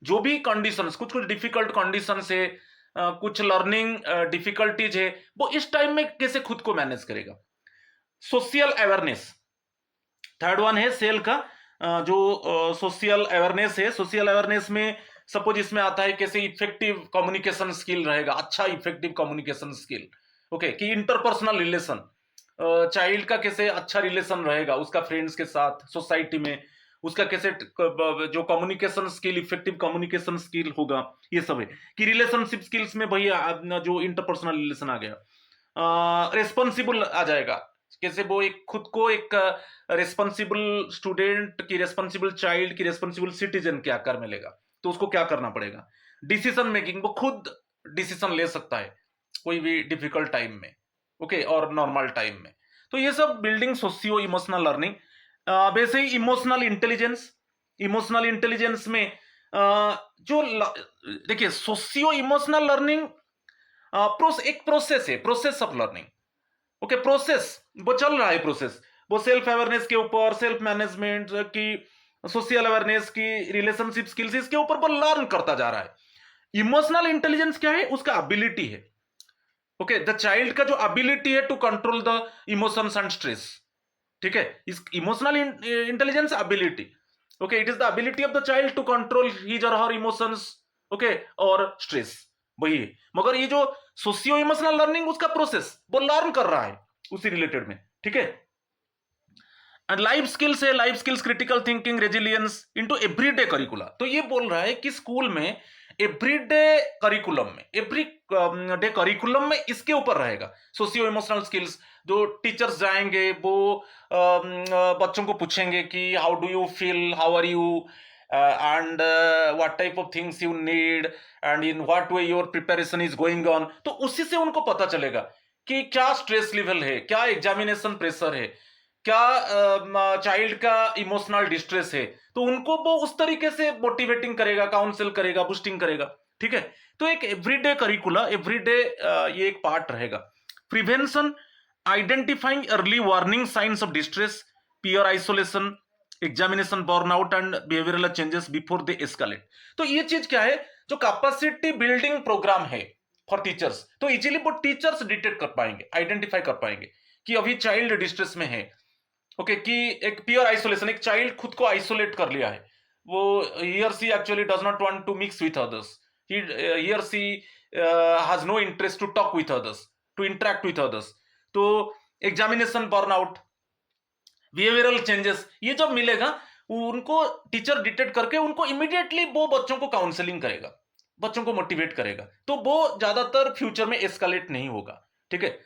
जो भी कंडीशंस, कुछ कुछ डिफिकल्ट कंडीशंस है, कुछ लर्निंग डिफिकल्टीज है, वो इस टाइम में कैसे खुद को मैनेज करेगा। सोशल अवेयरनेस, थर्ड वन है सेल का जो सोशल अवेयरनेस है। सोशल अवेयरनेस में सपोज इसमें आता है कैसे इफेक्टिव कम्युनिकेशन स्किल रहेगा, अच्छा इफेक्टिव कम्युनिकेशन स्किल। ओके, कि इंटरपर्सनल रिलेशन, चाइल्ड का कैसे अच्छा रिलेशन रहेगा उसका फ्रेंड्स के साथ, सोसाइटी में उसका कैसे जो communication skill, effective communication skill होगा, ये सब है। कि रिलेशनशिप स्किल्स में भैया जो इंटरपर्सनल रिलेशन आ गया, रेस्पॉन्सिबल आ जाएगा, कैसे वो एक खुद को एक रिस्पॉन्सिबल स्टूडेंट की, रिस्पॉन्सिबल चाइल्ड की, रिस्पॉन्सिबल सिटीजन के आकार में लेगा, तो उसको क्या करना पड़ेगा, डिसीजन मेकिंग, वो खुद डिसीजन ले सकता है कोई भी डिफिकल्ट टाइम में, ओके, और नॉर्मल टाइम में। तो ये सब बिल्डिंग सोशियो इमोशनल लर्निंग। वैसे ही इमोशनल इंटेलिजेंस, इमोशनल इंटेलिजेंस में जो देखिए सोशियो इमोशनल लर्निंग एक प्रोसेस है, process of learning, okay, process, वो चल रहा है प्रोसेस, वो सेल्फ अवेयरनेस के ऊपर, सेल्फ मैनेजमेंट की, सोशल अवेयरनेस की, रिलेशनशिप स्किल्स, इसके ऊपर वो लर्न करता जा रहा है। इमोशनल इंटेलिजेंस क्या है, उसका एबिलिटी है, ओके, द चाइल्ड का जो एबिलिटी है to control the emotions and stress, ठीक है, इस emotional intelligence ability, okay, it is the ability of the child to control his और हर इमोशंस, ओके, और स्ट्रेस, वही है। मगर ये जो सोशियो इमोशनल लर्निंग, उसका प्रोसेस वो लर्न कर रहा है उसी रिलेटेड में, ठीक है। एंड लाइफ स्किल्स है, life skills, critical thinking, resilience into everyday curricula. तो ये बोल रहा है कि स्कूल में एवरीडे करिकुलम में, एवरी डे करिकुलम में इसके ऊपर रहेगा सोशियो इमोशनल स्किल्स। जो टीचर्स जाएंगे वो बच्चों को पूछेंगे कि how do you feel, how are you, and what type of things you need, and in what way your preparation is going on. तो उसी से उनको पता चलेगा कि क्या स्ट्रेस लेवल है, क्या एग्जामिनेशन प्रेशर है, क्या चाइल्ड का इमोशनल डिस्ट्रेस है। तो उनको वो उस तरीके से मोटिवेटिंग करेगा, काउंसिल करेगा, बूस्टिंग करेगा, ठीक है। तो एक एवरीडे करिकुला, एवरीडे ये एक पार्ट रहेगा। Prevention, identifying early warning science of distress, peer isolation, examination burnout and behavioural changes before they escalate. तो ये चीज क्या है, जो कैपेसिटी बिल्डिंग प्रोग्राम है फॉर टीचर्स, तो इजीली वो टीचर्स डिटेक्ट कर पाएंगे, आइडेंटिफाई कर पाएंगे कि अभी चाइल्ड डिस्ट्रेस में है, ओके, कि एक पियर आइसोलेशन, एक चाइल्ड खुद को आइसोलेट कर लिया है, वो he or she actually does not want to mix with others, he or she has no interest to talk with others, to interact with others. तो एग्जामिनेशन बर्नआउट, बिहेवियरल चेंजेस, ये जब मिलेगा उनको टीचर डिटेक्ट करके उनको immediately वो बच्चों को काउंसलिंग करेगा, बच्चों को मोटिवेट करेगा, तो वो ज्यादातर फ्यूचर में एस्केलेट नहीं होगा, ठीक है।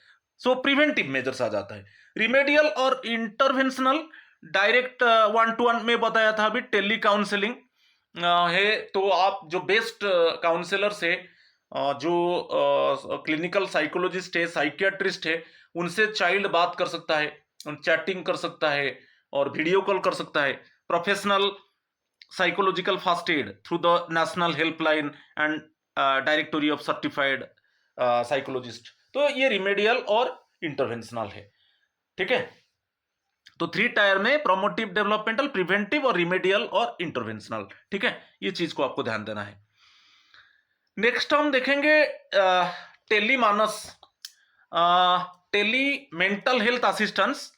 सो प्रिवेंटिव मेजर्स आ जाता है। रिमेडियल और interventional, direct one two one में बताया था अभी, टेली काउंसलिंग है, तो आप जो बेस्ट काउंसलर्स है, जो क्लिनिकल साइकोलॉजिस्ट है, साइकियाट्रिस्ट है, उनसे चाइल्ड बात कर सकता है, चैटिंग कर सकता है और वीडियो कॉल कर सकता है। Professional psychological first aid through the national helpline and directory of certified psychologist. तो ये रिमेडियल और इंटरवेंशनल है, ठीक है। तो 3 टायर में प्रोमोटिव, डेवलपमेंटल, प्रिवेंटिव और रिमेडियल और इंटरवेंशनल, ठीक है, ये चीज को आपको ध्यान देना है। नेक्स्ट हम देखेंगे tele Manas, tele mental health assistance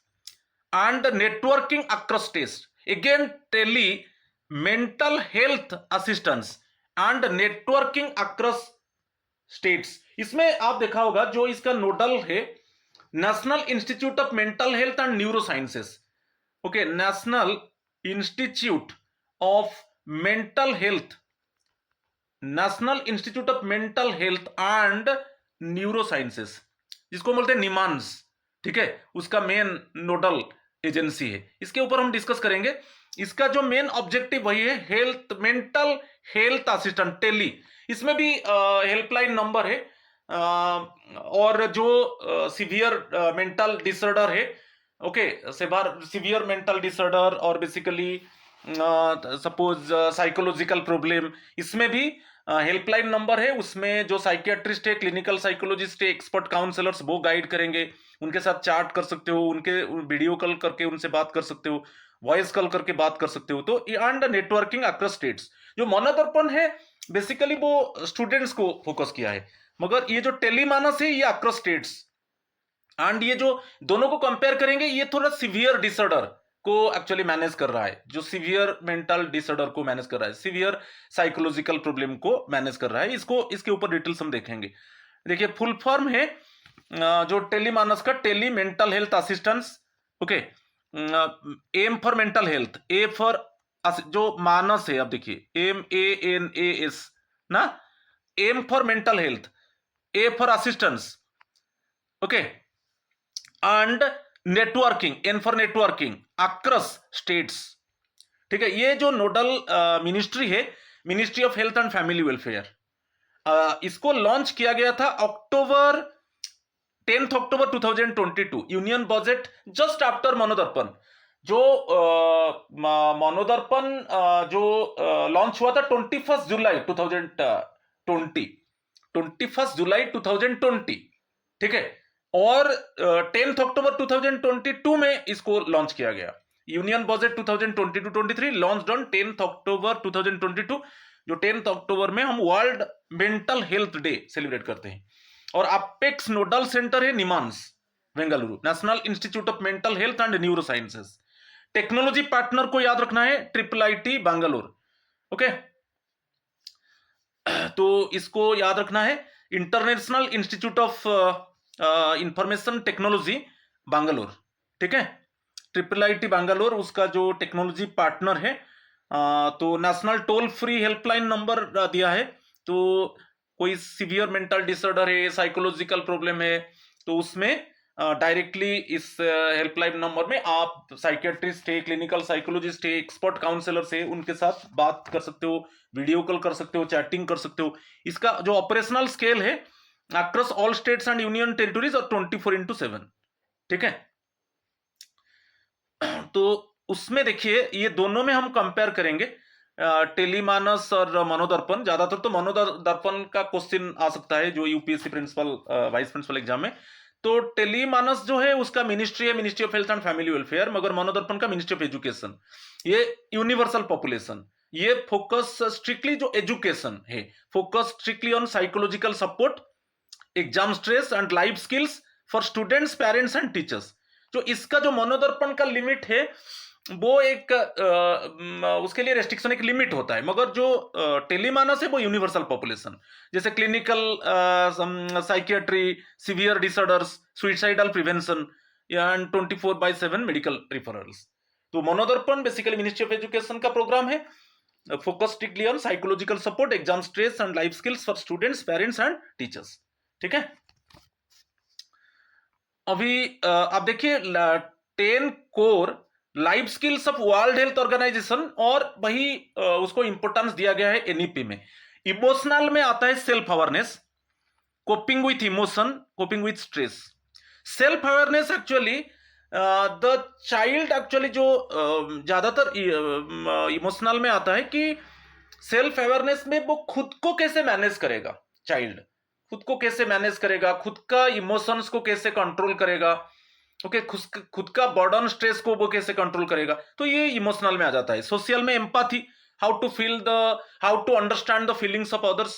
and networking across states. Again, tele mental health assistance and networking across states. इसमें आप देखा होगा जो इसका नोडल है, national institute of mental health and neuro sciences, okay, national institute of mental health, national institute of mental health and neuro sciences, जिसको बोलते हैं निमांस, ठीक है, उसका मेन नोडल एजेंसी है। इसके ऊपर हम डिस्कस करेंगे। इसका जो मेन ऑब्जेक्टिव वही है, health, mental health assistant, tele. इसमें भी हेल्पलाइन नंबर है, और जो सीवियर मेंटल डिसऑर्डर है, ओके, सीवियर मेंटल डिसऑर्डर और बेसिकली सपोज साइकोलॉजिकल प्रॉब्लम, इसमें भी हेल्पलाइन नंबर है। उसमें जो साइकियाट्रिस्ट है, क्लिनिकल साइकोलॉजिस्ट है, एक्सपर्ट काउंसलर्स, वो गाइड करेंगे। उनके साथ चैट कर सकते हो, उनके वीडियो कॉल करके उनसे बात कर सकते हो, वॉइस कॉल करके बात कर सकते हो। तो एंड नेटवर्किंग अक्रॉस स्टेट्स, जो मनोदर्पण है बेसिकली वो स्टूडेंट्स को फोकस किया है, मगर ये जो टेलीमानस है ये अक्रॉस स्टेट्स। एंड ये जो दोनों को कंपेयर करेंगे, ये थोड़ा सीवियर डिसऑर्डर को एक्चुअली मैनेज कर रहा है, जो सीवियर मेंटल डिसऑर्डर को मैनेज कर रहा है, सीवियर साइकोलॉजिकल प्रॉब्लम को मैनेज कर रहा है। इसको, इसके ऊपर डिटेल्स हम देखेंगे। देखिए फुल फॉर्म है जो टेलीमानस का, tele mental health assistance, okay, M for mental health, A for जो मानस है, अब देखिए MANAS ना, M for mental health, A for assistance, okay, and networking, N for networking, across states. ठीक है, ये जो नोडल मिनिस्ट्री है, ministry of health and family welfare, इसको लॉन्च किया गया था 10 October 2022, union budget just after Manodarpan. जो मनोदर्पण जो लॉन्च हुआ था 21 जुलाई 2020, 21 जुलाई 2020, ठीक है। और 10 अक्टूबर 2022 में इसको लॉन्च किया गया। Union budget 2022-23 launched on 10 October 2022, जो 10 अक्टूबर में हम world mental health day celebrate करते हैं। और अपेक्स नोडल सेंटर है NIMHANS Bengaluru, national institute of mental health and neuro sciences. Technology partner को याद रखना है IIIT बैंगलोर, ओके। तो इसको याद रखना है international institute of information technology Bangalore, ठीक है। IIIT बैंगलोर उसका जो टेक्नोलॉजी पार्टनर है। तो national toll free helpline number दिया है। तो कोई सीवियर मेंटल डिसऑर्डर है, साइकोलॉजिकल प्रॉब्लम है, तो उसमें डायरेक्टली इस हेल्पलाइन नंबर में आप साइकियाट्रिस्ट है, क्लिनिकल साइकोलॉजिस्ट है, एक्सपर्ट काउंसलर से उनके साथ बात कर सकते हो, वीडियो कॉल कर सकते हो, चैटिंग कर सकते हो। इसका जो ऑपरेशनल स्केल है across all states and union territories और 24/7, ठीक है। तो उसमें देखिए ये दोनों में हम कंपेयर करेंगे टेलीमानस और मनोदर्पण। ज्यादातर तो मनोदर्पण का क्वेश्चन आ सकता है जो UPSC principal vice principal exam में। तो टेलीमानस जो है उसका मिनिस्ट्री है ministry of health and family welfare, मगर मनोदर्पण का मिनिस्ट्री ऑफ एजुकेशन। ये यूनिवर्सल पॉपुलेशन, ये फोकस स्ट्रिक्टली जो एजुकेशन है, focus strictly on psychological support, exam stress and life skills for students, parents and teachers. जो इसका जो मनोदर्पण का लिमिट है वो एक उसके लिए रेस्ट्रिक्शन एक लिमिट होता है, मगर जो टेलीमानस है वो यूनिवर्सल पॉपुलेशन, जैसे clinical psychiatry, severe disorders, suicidal prevention and 24/7 medical referrals. तो Manodarpan basically ministry of education का प्रोग्राम है, focus strictly on psychological support, exam stress and life skills for students, parents and teachers, ठीक है। अभी आप देखिए 10 core life skills of world health organisation, और वही उसको इंपोर्टेंस दिया गया है एनईपी में। इमोशनल में आता है self awareness, coping with emotion, coping with stress. Self awareness actually the child actually जो ज्यादातर इमोशनल में आता है कि सेल्फ अवेयरनेस में वो खुद को कैसे मैनेज करेगा, चाइल्ड खुद को कैसे मैनेज करेगा, खुद का इमोशंस को कैसे कंट्रोल करेगा, ओके, खुद का बर्डन स्ट्रेस को वो कैसे कंट्रोल करेगा। तो ये इमोशनल में आ जाता है। सोशल में empathy, how to understand the feelings of others,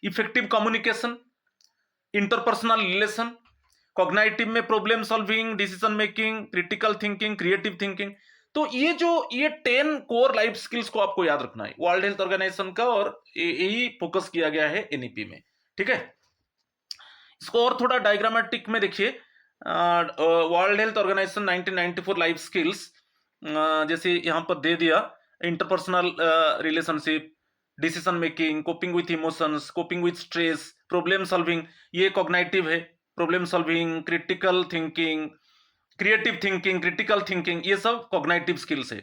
effective communication, interpersonal relation. Cognitive में problem solving, decision making, critical thinking, creative thinking. तो ये 10 कोर लाइफ स्किल्स को आपको याद रखना है वर्ल्ड हेल्थ ऑर्गेनाइजेशन का, और यही फोकस किया गया है एनईपी में, ठीक है। इसको और थोड़ा डायग्रामेटिक में देखिए। World health organisation 1994 life skills, जैसे यहां पर दे दिया, interpersonal relationship, decision making, coping with emotions, coping with stress, problem solving, ये कॉग्निटिव है, problem solving, critical thinking, creative thinking, critical thinking, ये सब कॉग्निटिव स्किल्स है,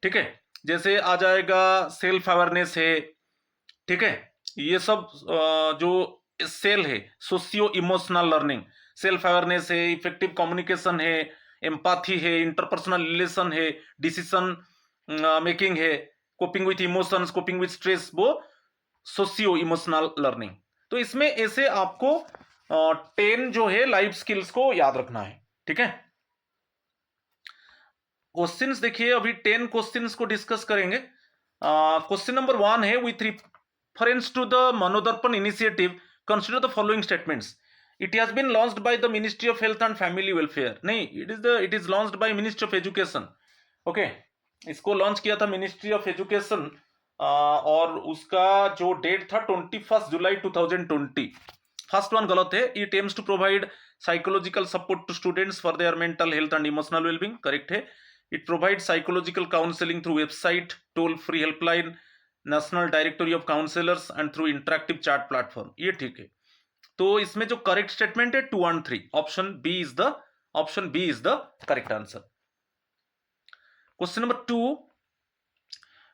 ठीक है। जैसे आ जाएगा सेल्फ अवेयरनेस है, ठीक है। ये सब जो सेल है, socio emotional learning, self awareness है, इफेक्टिव कम्युनिकेशन है, एम्पैथी है, इंटरपर्सनल रिलेशन है, डिसीजन मेकिंग है, coping with emotions, coping with stress, वो सोशियो इमोशनल लर्निंग। तो इसमें ऐसे आपको 10 जो है लाइफ स्किल्स को याद रखना है, ठीक है। क्वेश्चंस देखिए, अभी 10 क्वेश्चंस को डिस्कस करेंगे। क्वेश्चन नंबर 1 है, with reference to the Manodarpan initiative, consider the following statements. It has been launched by the Ministry of Health and Family Welfare. नहीं, it is launched by Ministry of Education. Okay, इसको launch किया था ministry of education, और उसका जो date था 21 July 2020। First one गलत है। It aims to provide psychological support to students for their mental health and emotional wellbeing, correct है। It provide psychological counselling through website, toll free helpline, national directory of counsellors and through interactive chat platform, ये ठीक है। तो इसमें जो correct statement है 2 और 3, option B is the option B is the correct answer. Question number 2,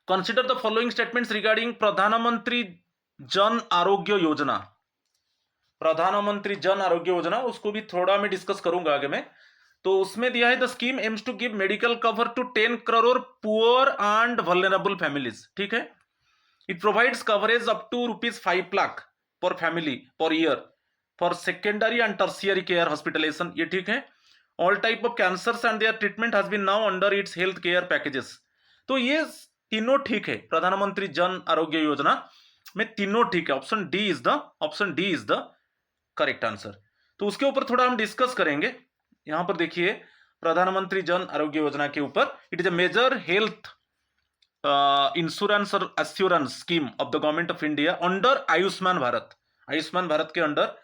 consider the following statements regarding Pradhan Mantri Jan Arogya Yojana. प्रधानमंत्री जन आरोग्य योजना, उसको भी थोड़ा मैं डिस्कस करूंगा आगे में. तो उसमें दिया है the scheme aims to give medical cover to 10 crore poor and vulnerable families. ठीक है. It provides coverage up to ₹5 lakh per family per year for secondary and tertiary care hospitalisation. ये ठीक है. All type of cancers and their treatment has been now under its health care packages. तो ये तीनों ठीक है. प्रधानमंत्री जन आरोग्य योजना में तीनों ठीक है. Option D is the correct answer. तो उसके ऊपर थोड़ा हम डिस्कस करेंगे. यहां पर देखिए, प्रधानमंत्री जन आरोग्य योजना के ऊपर, it is a major health insurance or assurance scheme of the government of India under Ayushman Bharat. Ayushman Bharat के अंडर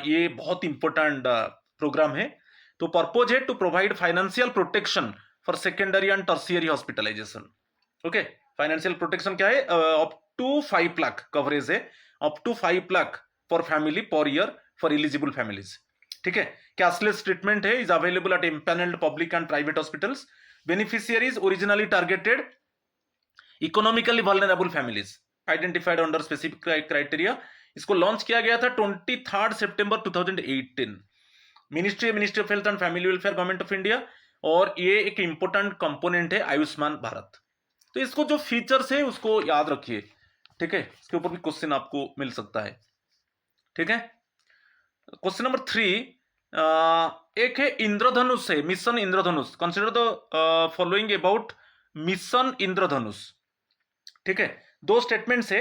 ये बहुत इंपॉर्टेंट प्रोग्राम है. तो पर्पज है to provide financial protection for secondary and tertiary hospitalisation. Okay. Financial protection क्या है? Up to 5 lakh coverage है. Up to 5 lakh for family per year for eligible families. ठीक है. कैशलेस ट्रीटमेंट है, is available at empanelled public and private hospitals. Beneficiaries originally targeted economically vulnerable families identified under specific criteria. इसको launch किया गया था 23 सितंबर 2018. Ministry of health and family welfare, government of India. और ये एक इंपॉर्टेंट कंपोनेंट है आयुष्मान भारत. तो इसको जो फीचर्स है उसको याद रखिए. ठीक है. इसके ऊपर भी क्वेश्चन आपको मिल सकता है. ठीक है. क्वेश्चन नंबर 3, एक है इंद्रधनुष है, mission Indradhanush. Consider the following about mission Indradhanush. ठीक है. दो स्टेटमेंट्स है.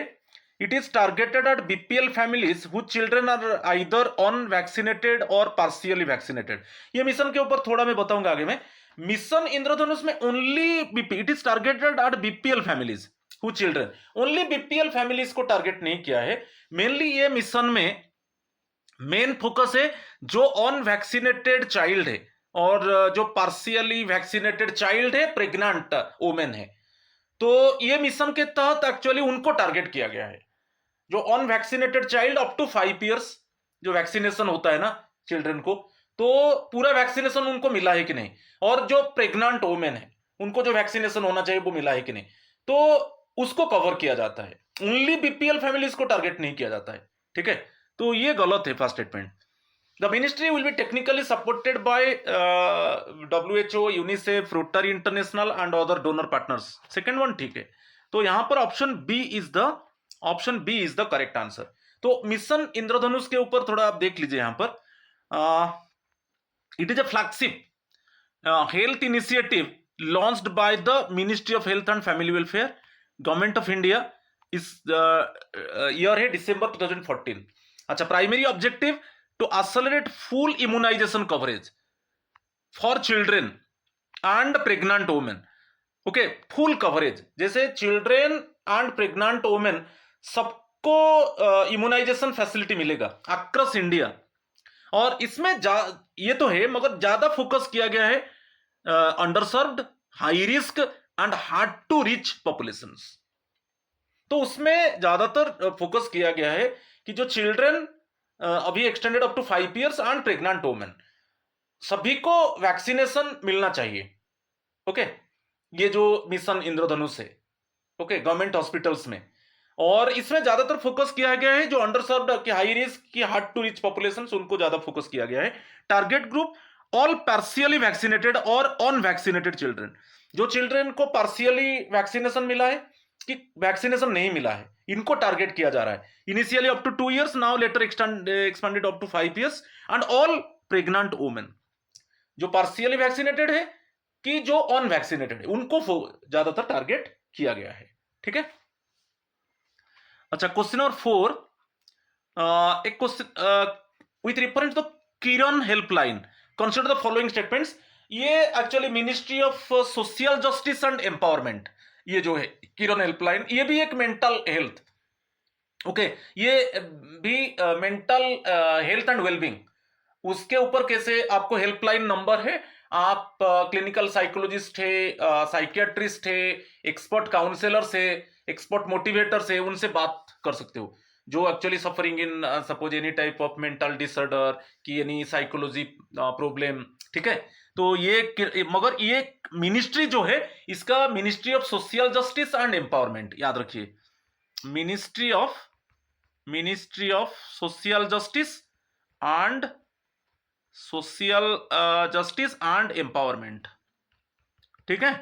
It is targeted at BPL families whose children are either unvaccinated or partially vaccinated. ये मिशन के ऊपर थोड़ा मैं बताऊंगा आगे में. मिशन इंद्रधनुष में only BP, it is targeted at BPL families who children, only BPL families को टारगेट नहीं किया है. मेनली ये मिशन में मेन फोकस है जो अनवैक्सीनेटेड चाइल्ड है और जो पार्शियली वैक्सीनेटेड चाइल्ड है, प्रेग्नेंट वुमेन है. तो ये मिशन के तहत एक्चुअली उनको टारगेट किया गया है. जो unvaccinated child up to 5 years जो वैक्सीनेशन होता है ना चिल्ड्रन को, तो पूरा वैक्सीनेशन उनको मिला है कि नहीं, और जो प्रेग्नेंट वुमेन है उनको जो वैक्सीनेशन होना चाहिए वो मिला है कि नहीं, तो उसको कवर किया जाता है. ओनली बीपीएल फैमिलीज को टारगेट नहीं किया जाता है. ठीक है. तो ये गलत है first statement. The ministry will be technically supported by WHO, UNICEF, Rotary International and other donor partners. Second one ठीक है. तो यहां पर option B is the correct answer. तो मिशन इंद्रधनुष के ऊपर थोड़ा आप देख लीजिए. यहां पर it is a flagship health initiative launched by the ministry of health and family welfare, government of India. इस ईयर है दिसंबर 2014. अच्छा. Primary objective to accelerate full immunisation coverage for children and pregnant women. Okay. Full coverage, जैसे children and pregnant women सबको immunisation facility मिलेगा across India. और इसमें ये तो है, मगर ज्यादा फोकस किया गया है underserved, high risk and hard to reach populations. तो उसमें ज्यादातर फोकस किया गया है कि जो चिल्ड्रन अभी extended up to 5 years and pregnant women, सभी को वैक्सीनेशन मिलना चाहिए. ओके. ये जो मिशन इंद्रधनुष है, ओके, गवर्नमेंट हॉस्पिटल्स में. और इसमें ज्यादातर फोकस किया गया है जो अंडरसर्व्ड की हाई रिस्क की हार्ड टू रिच पॉपुलेशन, उनको ज्यादा फोकस किया गया है. Target group all partially vaccinated और अनवैक्सीनेटेड चिल्ड्रन. जो चिल्ड्रन को पार्शियली वैक्सीनेशन मिला है कि वैक्सीनेशन नहीं मिला है, इनको टारगेट किया जा रहा है. Initially up to 2 years, now later expanded up to 5 years. And all pregnant women, जो पार्शियली वैक्सीनेटेड है कि जो अनवैक्सीनेटेड है, उनको ज्यादातर टारगेट किया गया है. ठीक है. अच्छा. क्वेश्चन नंबर 4, एक question with reference to Kiran helpline. Consider the following statements. ये actually ministry of social justice and empowerment, ये जो है किरण हेल्पलाइन, ये भी एक मेंटल हेल्थ. ओके. ये भी मेंटल हेल्थ एंड वेलबींग, उसके ऊपर कैसे आपको हेल्पलाइन नंबर है. आप क्लिनिकल साइकोलॉजिस्ट है, साइकियाट्रिस्ट है, एक्सपर्ट काउंसलर्स है, एक्सपर्ट मोटिवेटर्स है, उनसे बात कर सकते हो जो actually suffering in suppose any type of mental disorder की एनी साइकोलॉजी प्रॉब्लम. ठीक है, तो मगर ये मिनिस्ट्री जो है इसका ministry of social justice and empowerment, याद रखिए, ministry of social justice and empowerment. ठीक है,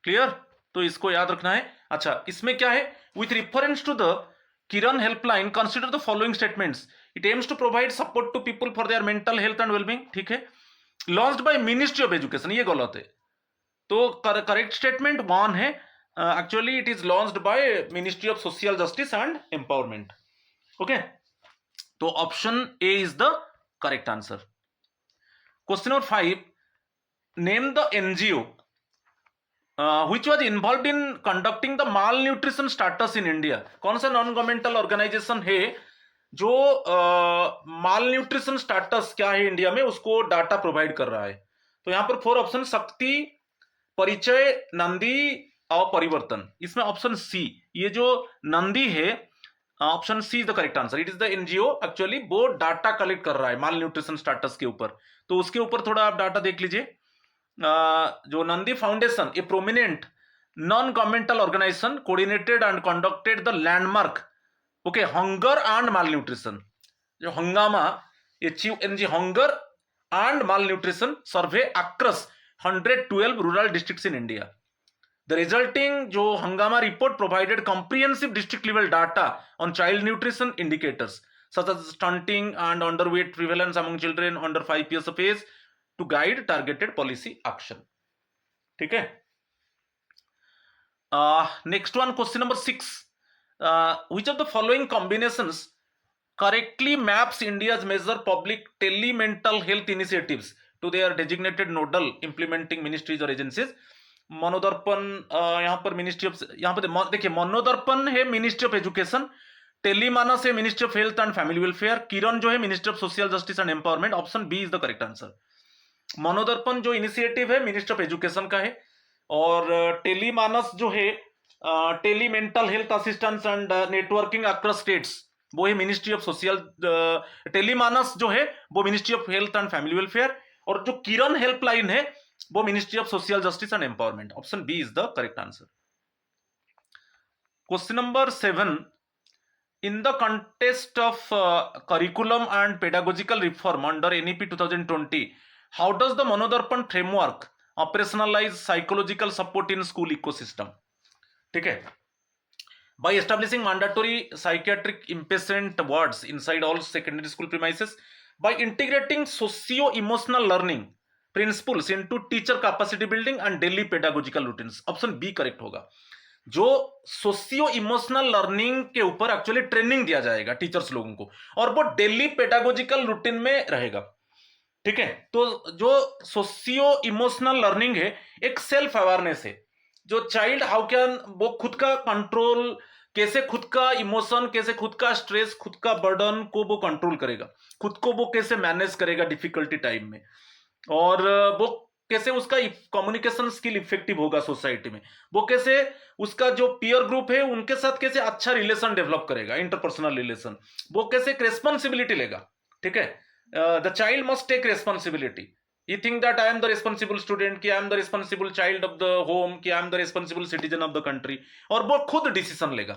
क्लियर, तो इसको याद रखना है। अच्छा, इसमें क्या है, with reference to the Kiran helpline consider the following statements, it aims to provide support to people for their mental health and wellbeing. ठीक है, launched by ministry of education, ये गलत है, तो करेक्ट स्टेटमेंट वन है, actually it is launched by ministry of social justice and empowerment. Okay, तो option A is the correct answer. Question number 5, name the NGO which was involved in conducting the malnutrition status in India। कौन सा non governmental organisation है जो माल nutrition status क्या है India में उसको data provide कर रहा है। तो यहां पर 4 ऑप्शन, शक्ति, परिचय, नंदी और परिवर्तन। इसमें ऑप्शन सी, ये जो नंदी है, option C is the correct answer. It is the NGO, actually वो डाटा कलेक्ट कर रहा है माल न्यूट्रिशन स्टाटस के ऊपर, तो उसके ऊपर थोड़ा आप डाटा देख लीजिए। जो Nandi foundation, a prominent non governmental organisation, coordinated and conducted the landmark okay hunger and malnutrition, जो Hungama achieving hunger and malnutrition survey across 112 rural districts in India. The resulting जो Hungama report provided comprehensive district level data on child nutrition indicators such as stunting and underweight prevalence among children under 5 years of age to guide targeted policy action। ठीक है, next one, question number 6, which of the following combinations correctly maps India's major public tele-mental health initiatives to their designated nodal implementing ministries or agencies। Manodarpan, यहाँ पर ministry of, यहाँ पर देखिए मनोदर्पण है ministry of education, TeleMANAS है ministry of health and family welfare, Kiran जो है ministry of social justice and empowerment. Option B is the correct answer. Manodarpan जो इनिशिएटिव है मिनिस्ट्री ऑफ एजुकेशन का है, और टेलीमानस जो है tele mental health assistance and networking across states, वो है मिनिस्ट्री ऑफ सोशल, टेलीमानस जो है वो ministry of health and family welfare, और जो किरण हेल्पलाइन है वो ministry of social justice and empowerment. Option B is the correct answer. Question number 7, in the context of curriculum and pedagogical reform under NEP 2020, how does the Manodarpan framework operationalize psychological support in school ecosystem? ठीक है, by establishing mandatory psychiatric inpatient wards inside all secondary school premises, by integrating socio-emotional learning principles into teacher capacity building and daily pedagogical routines। Option B correct होगा। जो socio emotional learning के ऊपर actually training दिया जाएगा teachers लोगों को, और वो डेली पेडागोजिकल रूटीन में रहेगा। ठीक है, तो जो सोशियो इमोशनल लर्निंग है एक सेल्फ अवेयरनेस है, जो चाइल्ड हाउ कैन वो खुद का कंट्रोल, कैसे खुद का इमोशन, कैसे खुद का स्ट्रेस, खुद का बर्डन को वो कंट्रोल करेगा, खुद को वो कैसे मैनेज करेगा डिफिकल्टी टाइम में, और वो कैसे उसका कम्युनिकेशन स्किल इफेक्टिव होगा सोसाइटी में, वो कैसे उसका जो पीयर ग्रुप है उनके साथ कैसे अच्छा रिलेशन डेवलप करेगा, इंटरपर्सनल रिलेशन, वो कैसे एक रेस्पॉन्सिबिलिटी लेगा। ठीक है, the child must take responsibility, you think that I am the responsible student, कि I am the responsible child of the home, कि I am the responsible citizen of the country, और वो खुद डिसीजन लेगा।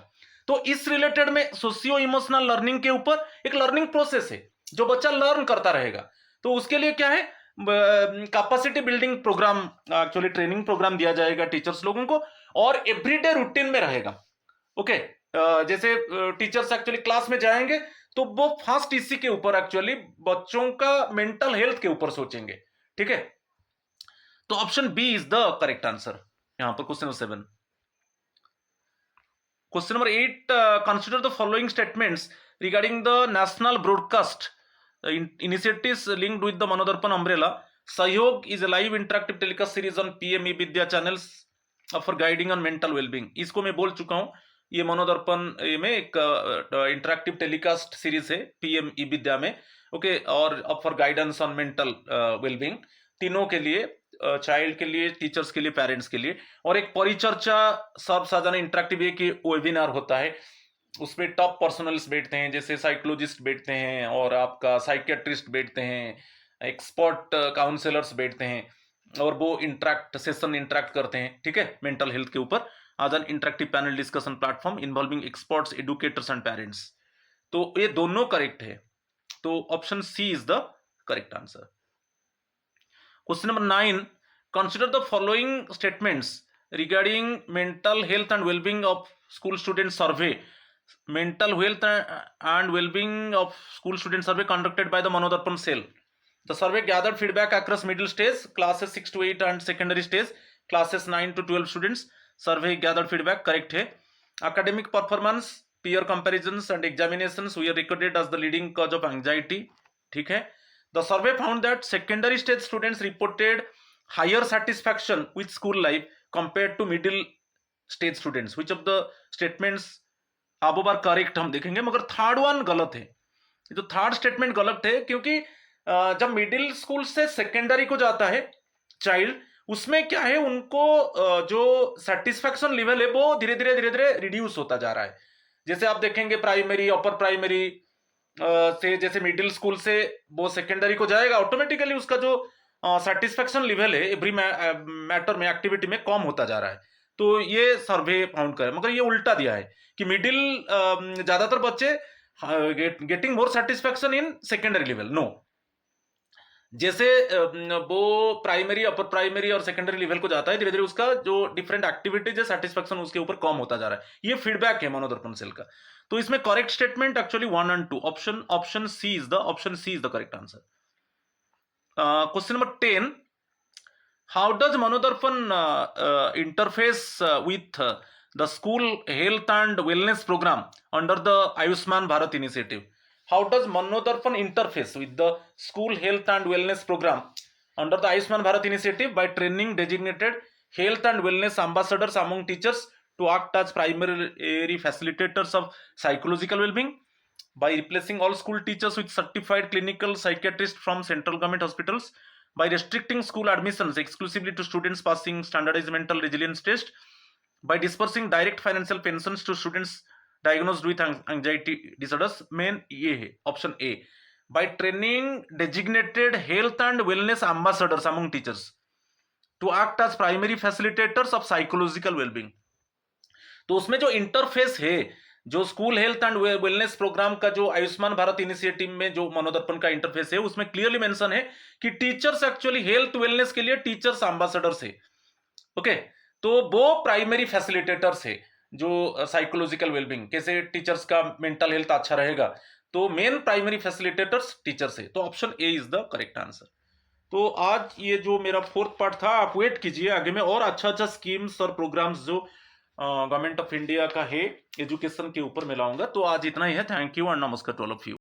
तो इस रिलेटेड में socio emotional learning के ऊपर एक लर्निंग प्रोसेस है जो बच्चा लर्न करता रहेगा। तो उसके लिए क्या है, capacity building programme, actually training programme दिया जाएगा टीचर्स लोगों को, और एवरीडे रूटीन में रहेगा। ओके, जैसे टीचर्स एक्चुअली क्लास में जाएंगे तो वो फर्स्ट इसी के ऊपर एक्चुअली बच्चों का मेंटल हेल्थ के ऊपर सोचेंगे। ठीक है, तो option B is the correct answer यहां पर question number 7। Question number 8, consider the following statements regarding the national broadcast initiatives linked with the Manodarpan umbrella। Sahyog is a live interactive telecast series on PM E-Vidya channels for guiding on mental well-being। इसको मैं बोल चुका हूँ, ये मनोदर्पण में एक interactive telecast series है PM E-Vidya में। ओके, और for guidance on mental wellbeing, तीनों के लिए, चाइल्ड के लिए, टीचर्स के लिए, पेरेंट्स के लिए। और एक परिचर्चा सब साझा इंटरेक्टिव एक वेबिनार होता है उसमें टॉप पर्सनल्स बैठते हैं, जैसे साइकोलॉजिस्ट बैठते हैं और आपका साइकियाट्रिस्ट बैठते हैं, एक्सपर्ट काउंसलर्स बैठते हैं और वो सेशन इंटरेक्ट करते हैं, ठीक है, मेंटल हेल्थ के ऊपर आज an interactive panel discussion platform involving experts, educators and parents. तो ये दोनों करेक्ट है, तो option C is the correct answer. Question number 9, consider the following statements regarding mental health and well-being of school student survey. Mental health and well-being of school student survey conducted by the Manodarpan cell. The survey gathered feedback across middle stage, classes 6 to 8 and secondary stage, classes 9 to 12 students. Survey gathered feedback correct है. Academic performance, peer comparisons and examinations were recorded as the leading cause of anxiety. ठीक है. The survey found that secondary stage students reported higher satisfaction with school life compared to middle stage students. Which of the statements above are correct हम देखेंगे, मगर third one गलत है। ये जो third statement गलत है, क्योंकि जब मिडिल स्कूल से सेकेंडरी को जाता है चाइल्ड, उसमें क्या है, उनको जो सेटिस्फैक्शन लेवल है वो धीरे धीरे रिड्यूस होता जा रहा है। जैसे आप देखेंगे प्राइमरी, अपर प्राइमरी से जैसे मिडिल स्कूल से वो सेकेंडरी को जाएगा, ऑटोमेटिकली उसका जो सेटिस्फैक्शन लेवल है एवरी मैटर में, एक्टिविटी में कम होता जा रहा है। तो ये सर्वे फाउंड करे, मगर ये उल्टा दिया है कि मिडिल ज्यादातर बच्चे getting more satisfaction in secondary level. No, जैसे वो प्राइमरी, अपर प्राइमरी और सेकेंडरी लेवल को जाता है, धीरे धीरे उसका जो डिफरेंट एक्टिविटीज है, सेटिस्फैक्शन उसके ऊपर कम होता जा रहा है। ये फीडबैक है मनोदर्पण सेल का। तो इसमें correct statement actually 1 and 2, option C is the correct answer. Question number 10, how does Manodarpan interface with the school health and wellness program under the Ayushman Bharat initiative? How does Manodarpan interface with the school health and wellness program under the Ayushman Bharat initiative? By training designated health and wellness ambassadors among teachers to act as primary facilitators of psychological well-being, by replacing all school teachers with certified clinical psychiatrists from central government hospitals, by restricting school admissions exclusively to students passing standardized mental resilience test, by dispersing direct financial pensions to students diagnosed with anxiety disorders। Main ये है option A, by training designated health and wellness ambassadors among teachers to act as primary facilitators of psychological well-being। तो उसमें जो interface है, जो school health and wellness program का जो Ayushman Bharat initiative में जो मनोदर्पण का इंटरफेस है, उसमें क्लियरली मेंशन है कि टीचर्स एक्चुअली हेल्थ वेलनेस के लिए टीचर्स एम्बेसडर्स है। ओके, तो वो प्राइमरी फैसिलिटेटर्स है जो साइकोलॉजिकल वेलबींग, कैसे टीचर्स का मेंटल हेल्थ अच्छा रहेगा, तो मेन प्राइमरी फैसिलिटेटर्स टीचर्स है। तो option A is the correct answer. तो आज ये जो मेरा फोर्थ पार्ट था, आप वेट कीजिए, आगे में और अच्छा स्कीम्स और प्रोग्राम्स जो गवर्नमेंट ऑफ इंडिया का है एजुकेशन के ऊपर मैं लाऊंगा। तो आज इतना ही है। थैंक यू एंड नमस्कार टू ऑल ऑफ यू।